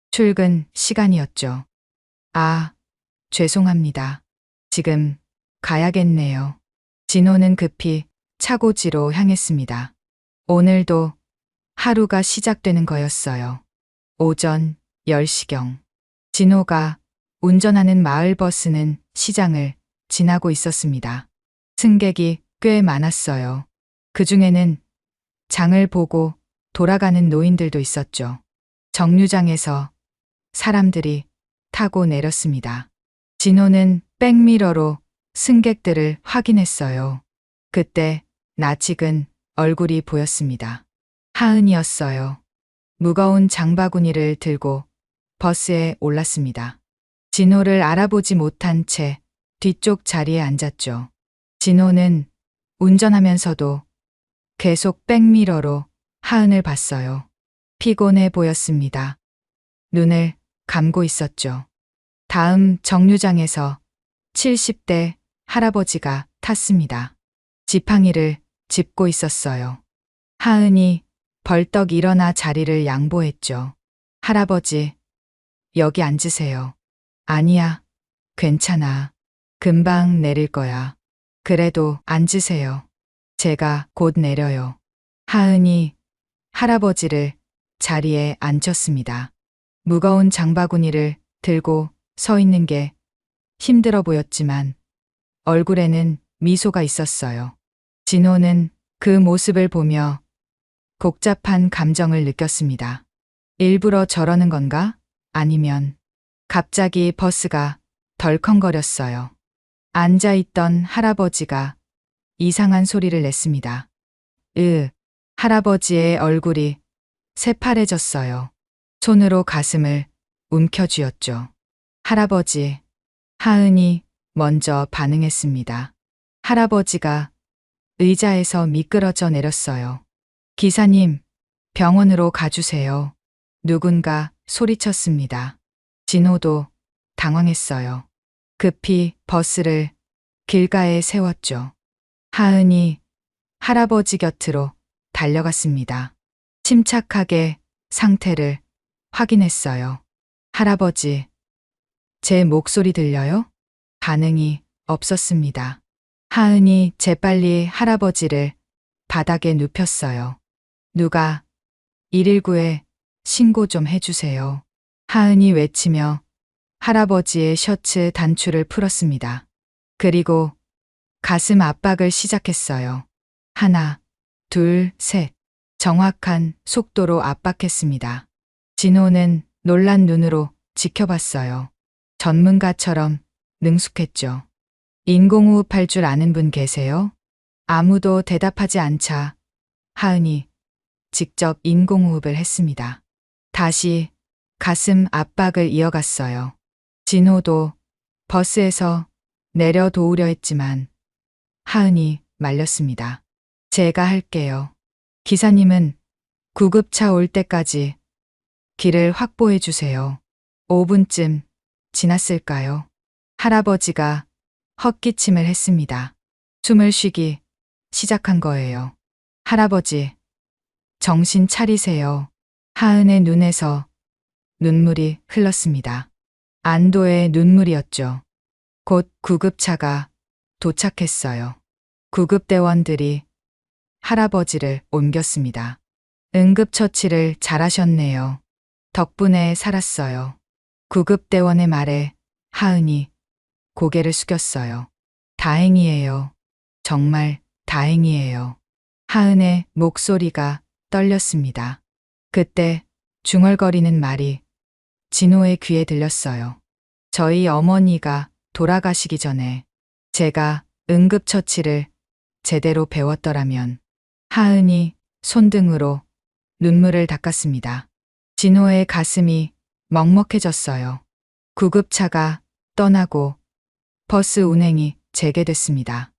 출근 시간이었죠. 아, 죄송합니다. 지금 가야겠네요. 진호는 급히 차고지로 향했습니다. 오늘도 하루가 시작되는 거였어요. 오전 10시경. 진호가 운전하는 마을버스는 시장을 지나고 있었습니다. 승객이 꽤 많았어요. 그 중에는 장을 보고 돌아가는 노인들도 있었죠. 정류장에서 사람들이 타고 내렸습니다. 진호는 백미러로 승객들을 확인했어요. 그때 낯익은 얼굴이 보였습니다. 하은이었어요. 무거운 장바구니를 들고 버스에 올랐습니다. 진호를 알아보지 못한 채 뒤쪽 자리에 앉았죠. 진호는 운전하면서도 계속 백미러로 하은을 봤어요. 피곤해 보였습니다. 눈을 감고 있었죠. 다음 정류장에서 70대 할아버지가 탔습니다. 지팡이를 짚고 있었어요. 하은이 벌떡 일어나 자리를 양보했죠. 할아버지, 여기 앉으세요. 아니야, 괜찮아. 금방 내릴 거야. 그래도 앉으세요. 제가 곧 내려요. 하은이 할아버지를 자리에 앉혔습니다. 무거운 장바구니를 들고 서 있는 게 힘들어 보였지만 얼굴에는 미소가 있었어요. 진호는 그 모습을 보며 복잡한 감정을 느꼈습니다. 일부러 저러는 건가? 아니면 갑자기 버스가 덜컹거렸어요. 앉아있던 할아버지가 이상한 소리를 냈습니다. 할아버지의 얼굴이 새파래졌어요. 손으로 가슴을 움켜쥐었죠. 할아버지, 하은이 먼저 반응했습니다. 할아버지가 의자에서 미끄러져 내렸어요. 기사님, 병원으로 가주세요. 누군가 소리쳤습니다. 진호도 당황했어요. 급히 버스를 길가에 세웠죠. 하은이 할아버지 곁으로 달려갔습니다. 침착하게 상태를 확인했어요. 할아버지, 제 목소리 들려요? 반응이 없었습니다. 하은이 재빨리 할아버지를 바닥에 눕혔어요. 누가 119에 신고 좀 해주세요. 하은이 외치며 할아버지의 셔츠 단추를 풀었습니다. 그리고 가슴 압박을 시작했어요. 하나, 둘, 셋. 정확한 속도로 압박했습니다. 진호는 놀란 눈으로 지켜봤어요. 전문가처럼 능숙했죠. 인공호흡 할 줄 아는 분 계세요? 아무도 대답하지 않자 하은이 직접 인공호흡을 했습니다. 다시 가슴 압박을 이어갔어요. 진호도 버스에서 내려 도우려 했지만 하은이 말렸습니다. 제가 할게요. 기사님은 구급차 올 때까지 길을 확보해 주세요. 5분쯤 지났을까요? 할아버지가 헛기침을 했습니다. 숨을 쉬기 시작한 거예요. 할아버지, 정신 차리세요. 하은의 눈에서 눈물이 흘렀습니다. 안도의 눈물이었죠. 곧 구급차가 도착했어요. 구급대원들이 할아버지를 옮겼습니다. 응급처치를 잘하셨네요. 덕분에 살았어요. 구급대원의 말에 하은이 고개를 숙였어요. 다행이에요. 정말 다행이에요. 하은의 목소리가 떨렸습니다. 그때 중얼거리는 말이 진호의 귀에 들렸어요. 저희 어머니가 돌아가시기 전에 제가 응급처치를 제대로 배웠더라면. 하은이 손등으로 눈물을 닦았습니다. 진호의 가슴이 먹먹해졌어요. 구급차가 떠나고 버스 운행이 재개됐습니다.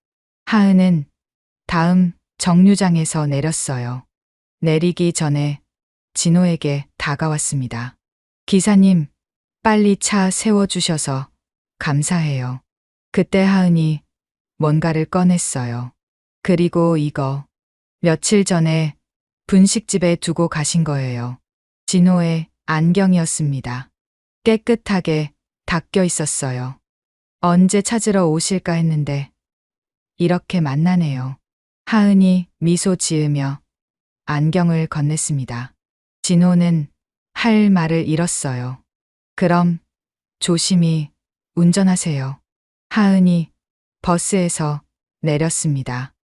하은은 다음 정류장에서 내렸어요. 내리기 전에 진호에게 다가왔습니다. 기사님, 빨리 차 세워주셔서 감사해요. 그때 하은이 뭔가를 꺼냈어요. 그리고 이거 며칠 전에 분식집에 두고 가신 거예요. 진호의 안경이었습니다. 깨끗하게 닦여 있었어요. 언제 찾으러 오실까 했는데 이렇게 만나네요. 하은이 미소 지으며 안경을 건넸습니다. 진호는 할 말을 잃었어요. 그럼 조심히 운전하세요. 하은이 버스에서 내렸습니다.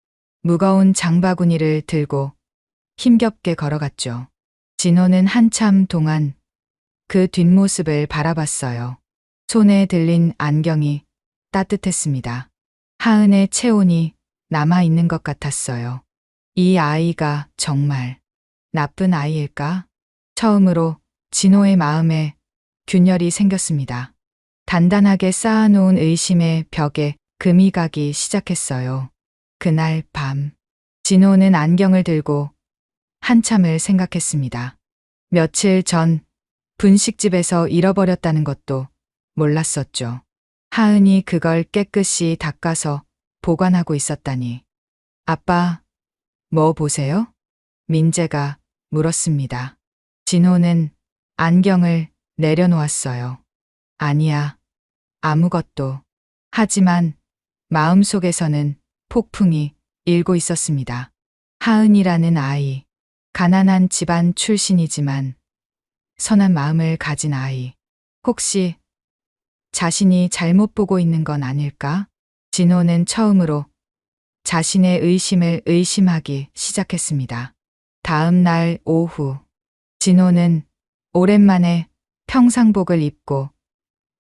무거운 장바구니를 들고 힘겹게 걸어갔죠. 진호는 한참 동안 그 뒷모습을 바라봤어요. 손에 들린 안경이 따뜻했습니다. 하은의 체온이 남아있는 것 같았어요. 이 아이가 정말 나쁜 아이일까? 처음으로 진호의 마음에 균열이 생겼습니다. 단단하게 쌓아놓은 의심의 벽에 금이 가기 시작했어요. 그날 밤, 진호는 안경을 들고 한참을 생각했습니다. 며칠 전 분식집에서 잃어버렸다는 것도 몰랐었죠. 하은이 그걸 깨끗이 닦아서 보관하고 있었다니. 아빠, 뭐 보세요? 민재가 물었습니다. 진호는 안경을 내려놓았어요. 아니야, 아무것도. 하지만 마음속에서는 폭풍이 일고 있었습니다. 하은이라는 아이, 가난한 집안 출신이지만 선한 마음을 가진 아이. 혹시 자신이 잘못 보고 있는 건 아닐까? 진호는 처음으로 자신의 의심을 의심하기 시작했습니다. 다음 날 오후, 진호는 오랜만에 평상복을 입고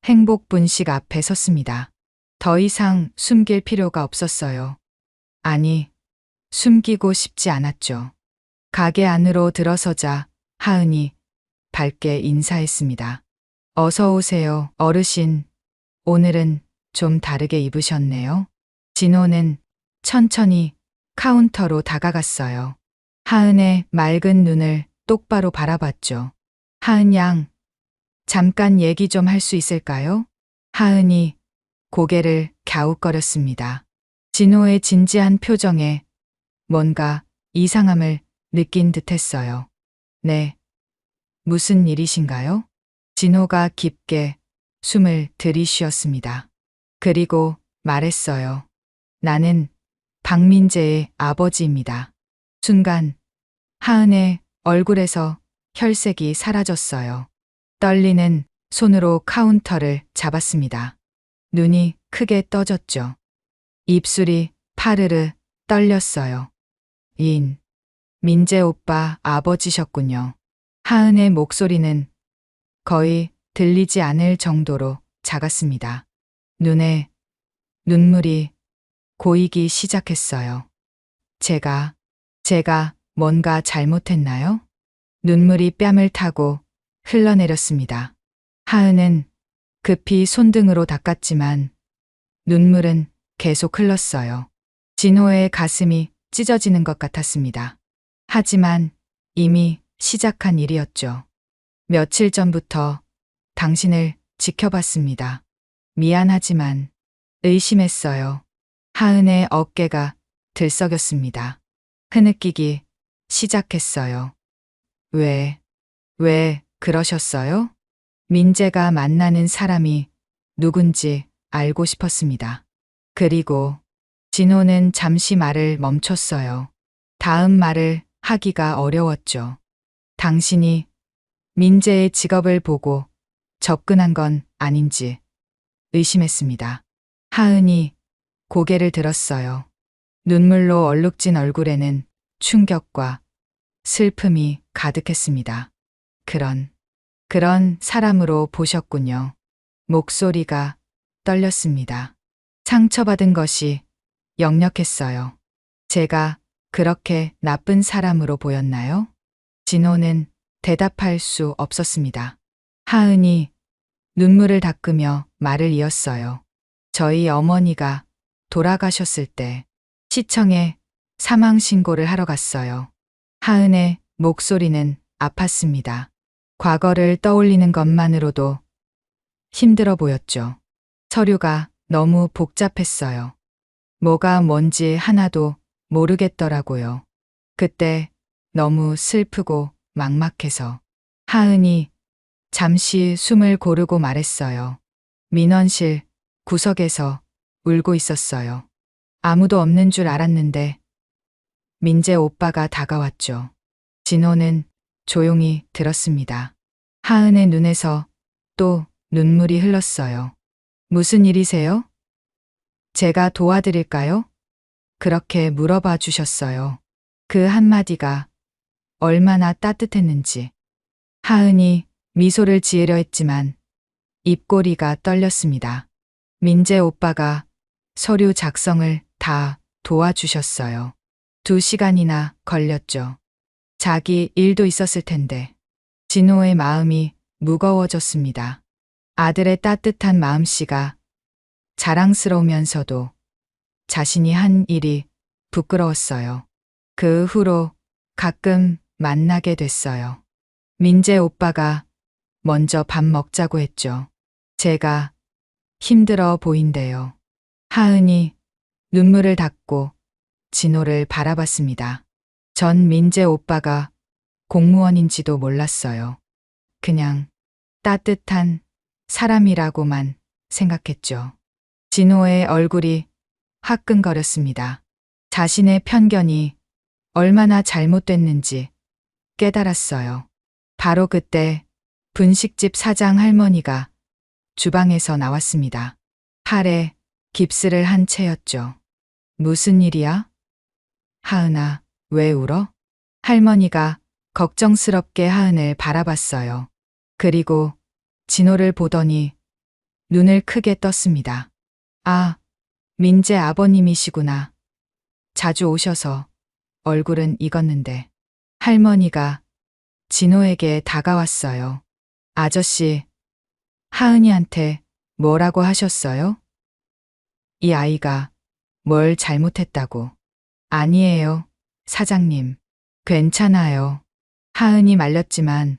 행복 분식 앞에 섰습니다. 더 이상 숨길 필요가 없었어요. 아니, 숨기고 싶지 않았죠. 가게 안으로 들어서자 하은이 밝게 인사했습니다. 어서 오세요, 어르신. 오늘은 좀 다르게 입으셨네요. 진호는 천천히 카운터로 다가갔어요. 하은의 맑은 눈을 똑바로 바라봤죠. 하은 양, 잠깐 얘기 좀 할 수 있을까요? 하은이 고개를 갸웃거렸습니다. 진호의 진지한 표정에 뭔가 이상함을 느낀 듯했어요. 네. 무슨 일이신가요? 진호가 깊게 숨을 들이쉬었습니다. 그리고 말했어요. 나는 박민재의 아버지입니다. 순간 하은의 얼굴에서 혈색이 사라졌어요. 떨리는 손으로 카운터를 잡았습니다. 눈이 크게 떠졌죠. 입술이 파르르 떨렸어요. 민재 오빠 아버지셨군요. 하은의 목소리는 거의 들리지 않을 정도로 작았습니다. 눈에 눈물이 고이기 시작했어요. 제가 뭔가 잘못했나요? 눈물이 뺨을 타고 흘러내렸습니다. 하은은 급히 손등으로 닦았지만 눈물은 계속 흘렀어요. 진호의 가슴이 찢어지는 것 같았습니다. 하지만 이미 시작한 일이었죠. 며칠 전부터 당신을 지켜봤습니다. 미안하지만 의심했어요. 하은의 어깨가 들썩였습니다. 흐느끼기 시작했어요. 왜 그러셨어요? 민재가 만나는 사람이 누군지 알고 싶었습니다. 그리고 진호는 잠시 말을 멈췄어요. 다음 말을 하기가 어려웠죠. 당신이 민재의 직업을 보고 접근한 건 아닌지 의심했습니다. 하은이 고개를 들었어요. 눈물로 얼룩진 얼굴에는 충격과 슬픔이 가득했습니다. 그런 사람으로 보셨군요. 목소리가 떨렸습니다. 상처받은 것이 역력했어요. 제가 그렇게 나쁜 사람으로 보였나요? 진호는 대답할 수 없었습니다. 하은이 눈물을 닦으며 말을 이었어요. 저희 어머니가 돌아가셨을 때 시청에 사망 신고를 하러 갔어요. 하은의 목소리는 아팠습니다. 과거를 떠올리는 것만으로도 힘들어 보였죠. 서류가 너무 복잡했어요. 뭐가 뭔지 하나도 모르겠더라고요. 그때 너무 슬프고 막막해서 하은이 잠시 숨을 고르고 말했어요. 민원실 구석에서 울고 있었어요. 아무도 없는 줄 알았는데 민재 오빠가 다가왔죠. 진호는 조용히 들었습니다. 하은의 눈에서 또 눈물이 흘렀어요. 무슨 일이세요? 제가 도와드릴까요? 그렇게 물어봐 주셨어요. 그 한마디가 얼마나 따뜻했는지. 하은이 미소를 지으려 했지만 입꼬리가 떨렸습니다. 민재 오빠가 서류 작성을 다 도와주셨어요. 2시간이나 걸렸죠. 자기 일도 있었을 텐데. 진호의 마음이 무거워졌습니다. 아들의 따뜻한 마음씨가 자랑스러우면서도 자신이 한 일이 부끄러웠어요. 그 후로 가끔 만나게 됐어요. 민재 오빠가 먼저 밥 먹자고 했죠. 제가 힘들어 보인대요. 하은이 눈물을 닦고 진호를 바라봤습니다. 전 민재 오빠가 공무원인지도 몰랐어요. 그냥 따뜻한 사람이라고만 생각했죠. 진호의 얼굴이 화끈거렸습니다. 자신의 편견이 얼마나 잘못됐는지 깨달았어요. 바로 그때 분식집 사장 할머니가 주방에서 나왔습니다. 팔에 깁스를 한 채였죠. 무슨 일이야? 하은아, 왜 울어? 할머니가 걱정스럽게 하은을 바라봤어요. 그리고 진호를 보더니 눈을 크게 떴습니다. 아, 민재 아버님이시구나. 자주 오셔서 얼굴은 익었는데. 할머니가 진호에게 다가왔어요. 아저씨, 하은이한테 뭐라고 하셨어요? 이 아이가 뭘 잘못했다고. 아니에요, 사장님. 괜찮아요. 하은이 말렸지만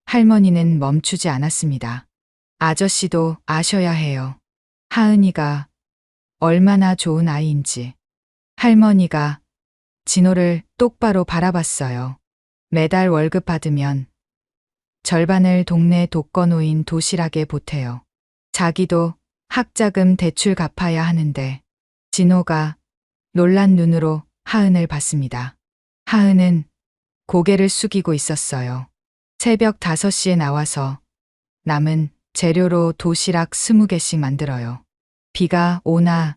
할머니는 멈추지 않았습니다. 아저씨도 아셔야 해요. 하은이가 얼마나 좋은 아이인지. 할머니가 진호를 똑바로 바라봤어요. 매달 월급 받으면 절반을 동네 독거노인 도시락에 보태요. 자기도 학자금 대출 갚아야 하는데. 진호가 놀란 눈으로 하은을 봤습니다. 하은은 고개를 숙이고 있었어요. 새벽 5시에 나와서 남은 재료로 도시락 20개씩 만들어요. 비가 오나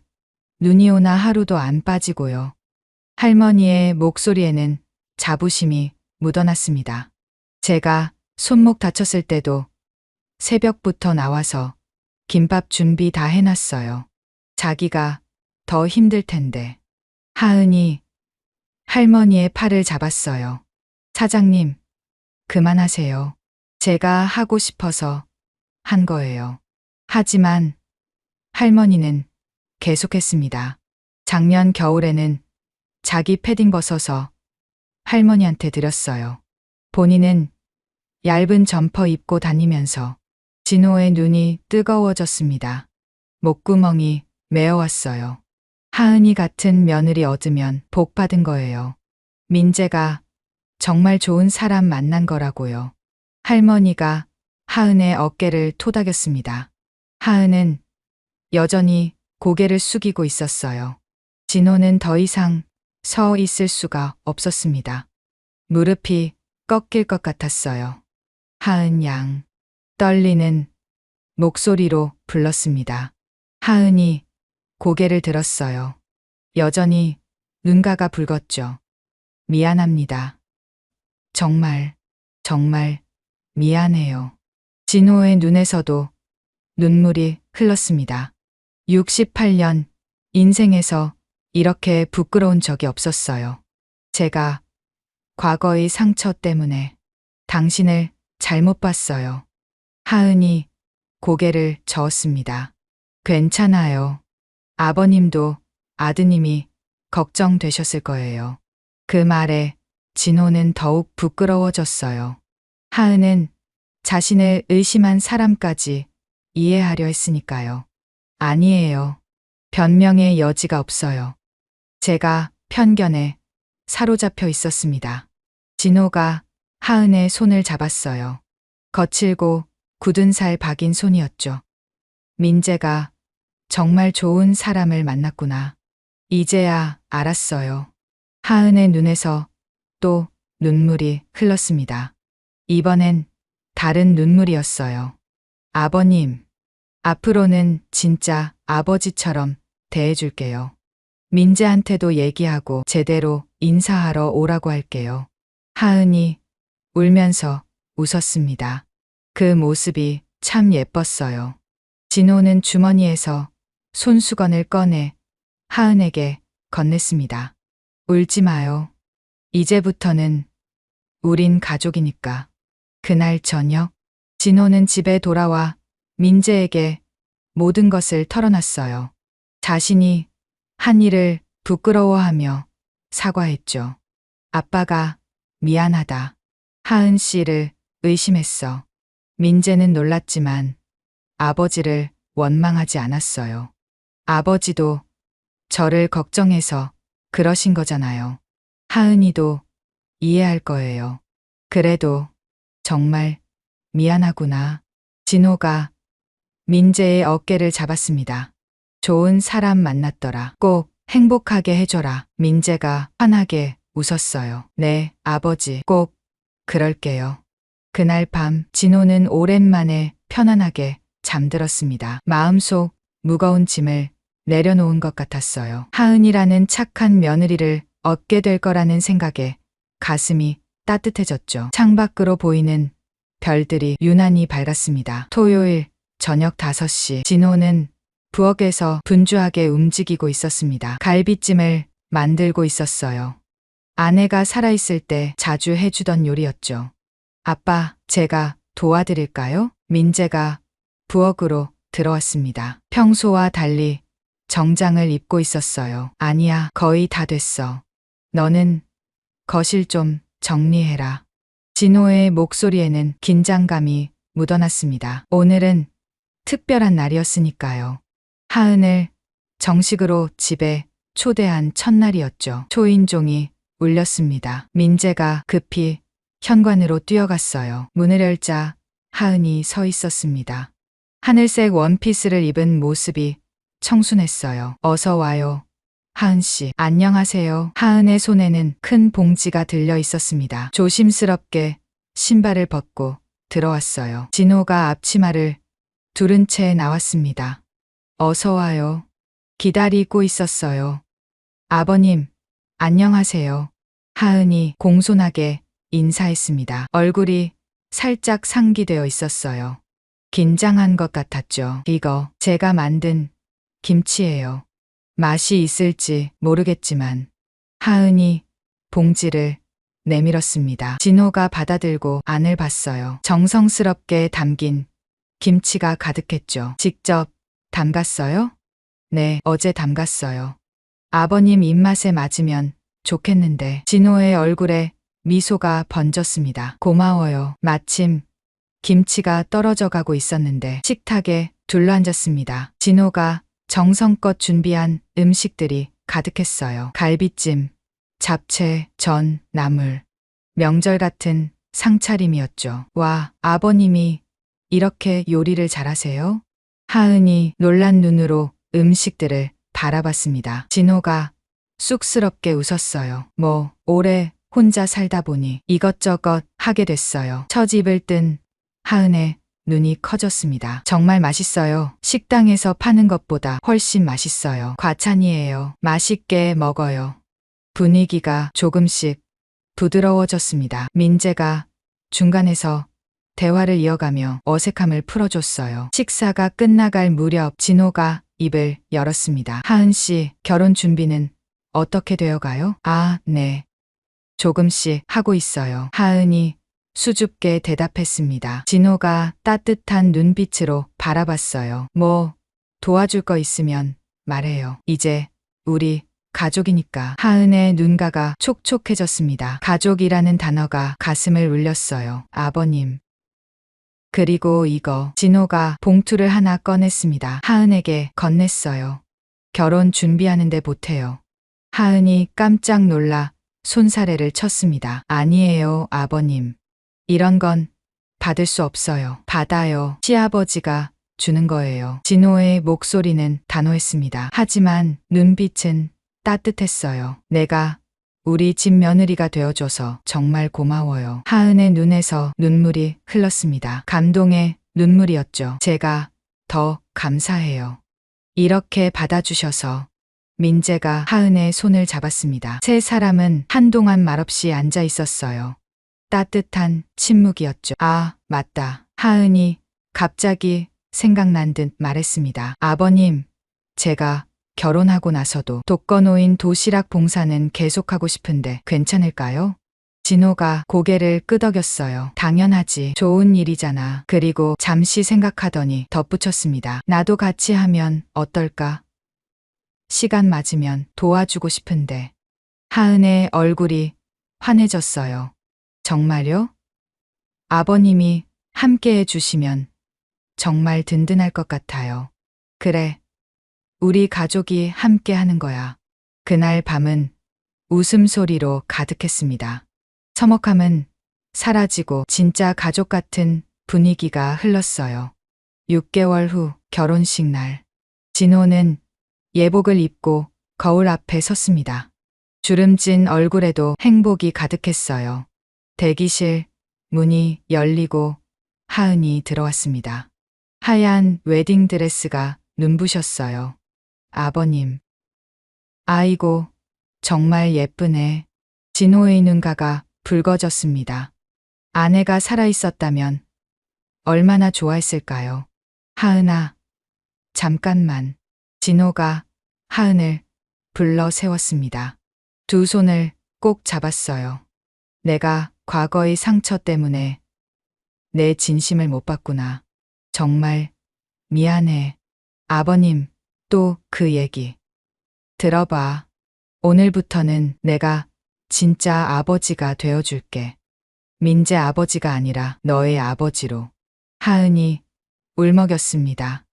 눈이 오나 하루도 안 빠지고요. 할머니의 목소리에는 자부심이 묻어났습니다. 제가 손목 다쳤을 때도 새벽부터 나와서 김밥 준비 다 해놨어요. 자기가 더 힘들 텐데. 하은이 할머니의 팔을 잡았어요. 사장님, 그만하세요. 제가 하고 싶어서 한 거예요. 하지만 할머니는 계속했습니다. 작년 겨울에는 자기 패딩 벗어서 할머니한테 드렸어요. 본인은 얇은 점퍼 입고 다니면서. 진호의 눈이 뜨거워졌습니다. 목구멍이 메어왔어요. 하은이 같은 며느리 얻으면 복 받은 거예요. 민재가 정말 좋은 사람 만난 거라고요. 할머니가 하은의 어깨를 토닥였습니다. 하은은 여전히 고개를 숙이고 있었어요. 진호는 더 이상 서 있을 수가 없었습니다. 무릎이 꺾일 것 같았어요. 하은 양. 떨리는 목소리로 불렀습니다. 하은이 고개를 들었어요. 여전히 눈가가 붉었죠. 미안합니다. 정말 미안해요. 진호의 눈에서도 눈물이 흘렀습니다. 68년 인생에서 이렇게 부끄러운 적이 없었어요. 제가 과거의 상처 때문에 당신을 잘못 봤어요. 하은이 고개를 저었습니다. 괜찮아요. 아버님도 아드님이 걱정되셨을 거예요. 그 말에 진호는 더욱 부끄러워졌어요. 하은은 자신을 의심한 사람까지 이해하려 했으니까요. 아니에요. 변명의 여지가 없어요. 제가 편견에 사로잡혀 있었습니다. 진호가 하은의 손을 잡았어요. 거칠고 굳은 살 박인 손이었죠. 민재가 정말 좋은 사람을 만났구나. 이제야 알았어요. 하은의 눈에서 또 눈물이 흘렀습니다. 이번엔 다른 눈물이었어요. 아버님, 앞으로는 진짜 아버지처럼 대해줄게요. 민재한테도 얘기하고 제대로 인사하러 오라고 할게요. 하은이 울면서 웃었습니다. 그 모습이 참 예뻤어요. 진호는 주머니에서 손수건을 꺼내 하은에게 건넸습니다. 울지 마요. 이제부터는 우린 가족이니까. 그날 저녁, 진호는 집에 돌아와 민재에게 모든 것을 털어놨어요. 자신이 한 일을 부끄러워하며 사과했죠. 아빠가 미안하다. 하은 씨를 의심했어. 민재는 놀랐지만 아버지를 원망하지 않았어요. 아버지도 저를 걱정해서 그러신 거잖아요. 하은이도 이해할 거예요. 그래도 정말 미안하구나. 진호가 민재의 어깨를 잡았습니다. 좋은 사람 만났더라. 꼭 행복하게 해줘라. 민재가 환하게 웃었어요. 네, 아버지. 꼭 그럴게요. 그날 밤 진호는 오랜만에 편안하게 잠들었습니다. 마음속 무거운 짐을 내려놓은 것 같았어요. 하은이라는 착한 며느리를 얻게 될 거라는 생각에 가슴이 따뜻해졌죠. 창밖으로 보이는 별들이 유난히 밝았습니다. 토요일 저녁 5시 진호는 부엌에서 분주하게 움직이고 있었습니다. 갈비찜을 만들고 있었어요. 아내가 살아있을 때 자주 해주던 요리였죠. 아빠, 제가 도와드릴까요? 민재가 부엌으로 들어왔습니다. 평소와 달리 정장을 입고 있었어요. 아니야, 거의 다 됐어. 너는 거실 좀 정리해라. 진호의 목소리에는 긴장감이 묻어났습니다. 오늘은 특별한 날이었으니까요. 하은을 정식으로 집에 초대한 첫날이었죠. 초인종이 울렸습니다. 민재가 급히 현관으로 뛰어갔어요. 문을 열자 하은이 서 있었습니다. 하늘색 원피스를 입은 모습이 청순했어요. 어서 와요. 하은 씨, 안녕하세요. 하은의 손에는 큰 봉지가 들려 있었습니다. 조심스럽게 신발을 벗고 들어왔어요. 진호가 앞치마를 두른 채 나왔습니다. 어서 와요. 기다리고 있었어요. 아버님, 안녕하세요. 하은이 공손하게 인사했습니다. 얼굴이 살짝 상기되어 있었어요. 긴장한 것 같았죠. 이거 제가 만든 김치예요. 맛이 있을지 모르겠지만. 하은이 봉지를 내밀었습니다. 진호가 받아들고 안을 봤어요. 정성스럽게 담긴 김치가 가득했죠. 직접 담갔어요? 네, 어제 담갔어요. 아버님 입맛에 맞으면 좋겠는데. 진호의 얼굴에 미소가 번졌습니다. 고마워요. 마침 김치가 떨어져 가고 있었는데 식탁에 둘러앉았습니다. 진호가 정성껏 준비한 음식들이 가득했어요. 갈비찜, 잡채, 전, 나물. 명절 같은 상차림이었죠. 와, 아버님이 이렇게 요리를 잘하세요? 하은이 놀란 눈으로 음식들을 바라봤습니다. 진호가 쑥스럽게 웃었어요. 오래 혼자 살다 보니 이것저것 하게 됐어요. 첫 입을 뜬 하은의 눈이 커졌습니다. 정말 맛있어요. 식당에서 파는 것보다 훨씬 맛있어요. 과찬이에요. 맛있게 먹어요. 분위기가 조금씩 부드러워졌습니다. 민재가 중간에서 대화를 이어가며 어색함을 풀어줬어요. 식사가 끝나갈 무렵 진호가 입을 열었습니다. 하은 씨, 결혼 준비는 어떻게 되어가요? 아, 네. 조금씩 하고 있어요. 하은이 수줍게 대답했습니다. 진호가 따뜻한 눈빛으로 바라봤어요. 도와줄 거 있으면 말해요. 이제 우리 가족이니까. 하은의 눈가가 촉촉해졌습니다. 가족이라는 단어가 가슴을 울렸어요. 아버님. 그리고 이거. 진호가 봉투를 하나 꺼냈습니다. 하은에게 건넸어요. 결혼 준비하는데 보태요. 하은이 깜짝 놀라 손사래를 쳤습니다. 아니에요, 아버님. 이런 건 받을 수 없어요. 받아요. 시아버지가 주는 거예요. 진호의 목소리는 단호했습니다. 하지만 눈빛은 따뜻했어요. 내가 우리 집 며느리가 되어줘서 정말 고마워요. 하은의 눈에서 눈물이 흘렀습니다. 감동의 눈물이었죠. 제가 더 감사해요. 이렇게 받아주셔서. 민재가 하은의 손을 잡았습니다. 세 사람은 한동안 말없이 앉아 있었어요. 따뜻한 침묵이었죠. 아, 맞다. 하은이 갑자기 생각난 듯 말했습니다. 아버님, 제가 결혼하고 나서도 독거노인 도시락 봉사는 계속하고 싶은데 괜찮을까요? 진호가 고개를 끄덕였어요. 당연하지. 좋은 일이잖아. 그리고 잠시 생각하더니 덧붙였습니다. 나도 같이 하면 어떨까? 시간 맞으면 도와주고 싶은데. 하은의 얼굴이 환해졌어요. 정말요? 아버님이 함께 해주시면 정말 든든할 것 같아요. 그래. 우리 가족이 함께 하는 거야. 그날 밤은 웃음소리로 가득했습니다. 서먹함은 사라지고 진짜 가족 같은 분위기가 흘렀어요. 6개월 후 결혼식 날. 진호는 예복을 입고 거울 앞에 섰습니다. 주름진 얼굴에도 행복이 가득했어요. 대기실 문이 열리고 하은이 들어왔습니다. 하얀 웨딩드레스가 눈부셨어요. 아버님. 아이고, 정말 예쁘네. 진호의 눈가가 붉어졌습니다. 아내가 살아있었다면 얼마나 좋아했을까요? 하은아, 잠깐만. 진호가 하은을 불러 세웠습니다. 두 손을 꼭 잡았어요. 내가 과거의 상처 때문에 내 진심을 못 봤구나. 정말 미안해. 아버님, 또 그 얘기. 들어봐. 오늘부터는 내가 진짜 아버지가 되어줄게. 민재 아버지가 아니라 너의 아버지로. 하은이 울먹였습니다.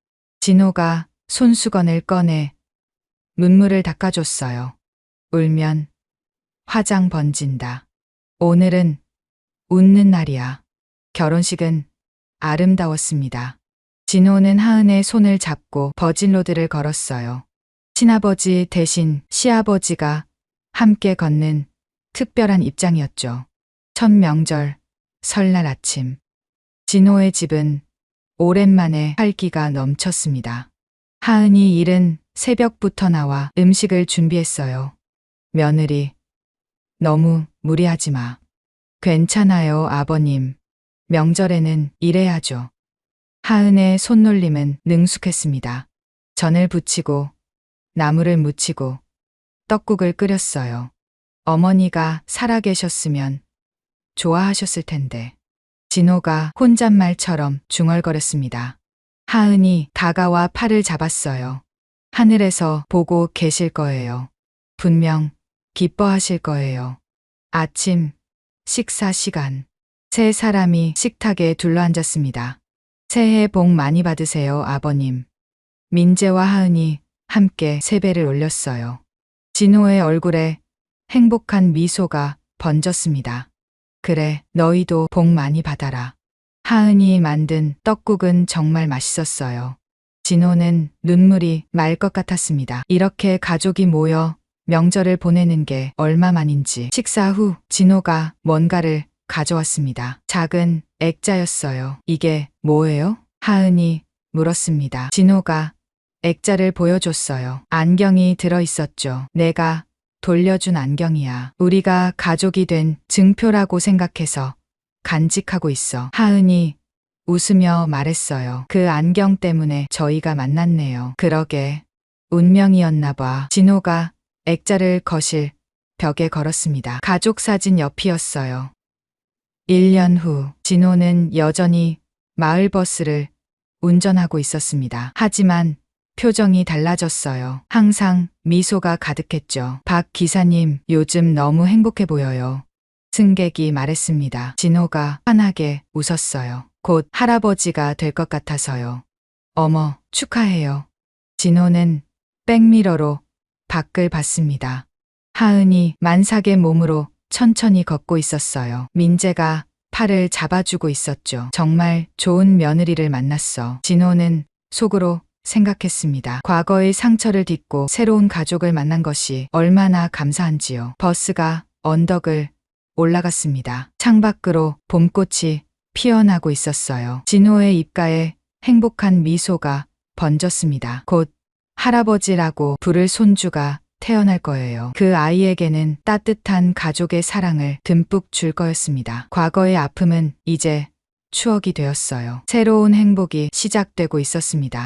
진호가 손수건을 꺼내 눈물을 닦아줬어요. 울면 화장 번진다. 오늘은 웃는 날이야. 결혼식은 아름다웠습니다. 진호는 하은의 손을 잡고 버진로드를 걸었어요. 친아버지 대신 시아버지가 함께 걷는 특별한 입장이었죠. 첫 명절, 설날 아침. 진호의 집은 오랜만에 활기가 넘쳤습니다. 하은이 이른 새벽부터 나와 음식을 준비했어요. 며느리, 너무 무리하지 마. 괜찮아요, 아버님. 명절에는 일해야죠. 하은의 손놀림은 능숙했습니다. 전을 부치고 나물을 무치고 떡국을 끓였어요. 어머니가 살아계셨으면 좋아하셨을 텐데. 진호가 혼잣말처럼 중얼거렸습니다. 하은이 다가와 팔을 잡았어요. 하늘에서 보고 계실 거예요. 분명 기뻐하실 거예요. 아침 식사 시간. 세 사람이 식탁에 둘러앉았습니다. 새해 복 많이 받으세요, 아버님. 민재와 하은이 함께 세배를 올렸어요. 진호의 얼굴에 행복한 미소가 번졌습니다. 그래, 너희도 복 많이 받아라. 하은이 만든 떡국은 정말 맛있었어요. 진호는 눈물이 말 것 같았습니다. 이렇게 가족이 모여 명절을 보내는 게 얼마만인지. 식사 후 진호가 뭔가를 가져왔습니다. 작은 액자였어요. 이게 뭐예요? 하은이 물었습니다. 진호가 액자를 보여줬어요. 안경이 들어있었죠. 내가 돌려준 안경이야. 우리가 가족이 된 증표라고 생각해서 간직하고 있어. 하은이 웃으며 말했어요. 그 안경 때문에 저희가 만났네요. 그러게. 운명이었나 봐. 진호가 액자를 거실 벽에 걸었습니다. 가족 사진 옆이었어요. 1년 후 진호는 여전히 마을버스를 운전하고 있었습니다. 하지만 표정이 달라졌어요. 항상 미소가 가득했죠. 박 기사님, 요즘 너무 행복해 보여요. 승객이 말했습니다. 진호가 환하게 웃었어요. 곧 할아버지가 될 것 같아서요. 어머, 축하해요. 진호는 백미러로 밖을 봤습니다. 하은이 만삭의 몸으로 천천히 걷고 있었어요. 민재가 팔을 잡아주고 있었죠. 정말 좋은 며느리를 만났어. 진호는 속으로 생각했습니다. 과거의 상처를 딛고 새로운 가족을 만난 것이 얼마나 감사한지요. 버스가 언덕을 올라갔습니다. 창밖으로 봄꽃이 피어나고 있었어요. 진호의 입가에 행복한 미소가 번졌습니다. 곧 할아버지라고 부를 손주가 태어날 거예요. 그 아이에게는 따뜻한 가족의 사랑을 듬뿍 줄 거였습니다. 과거의 아픔은 이제 추억이 되었어요. 새로운 행복이 시작되고 있었습니다.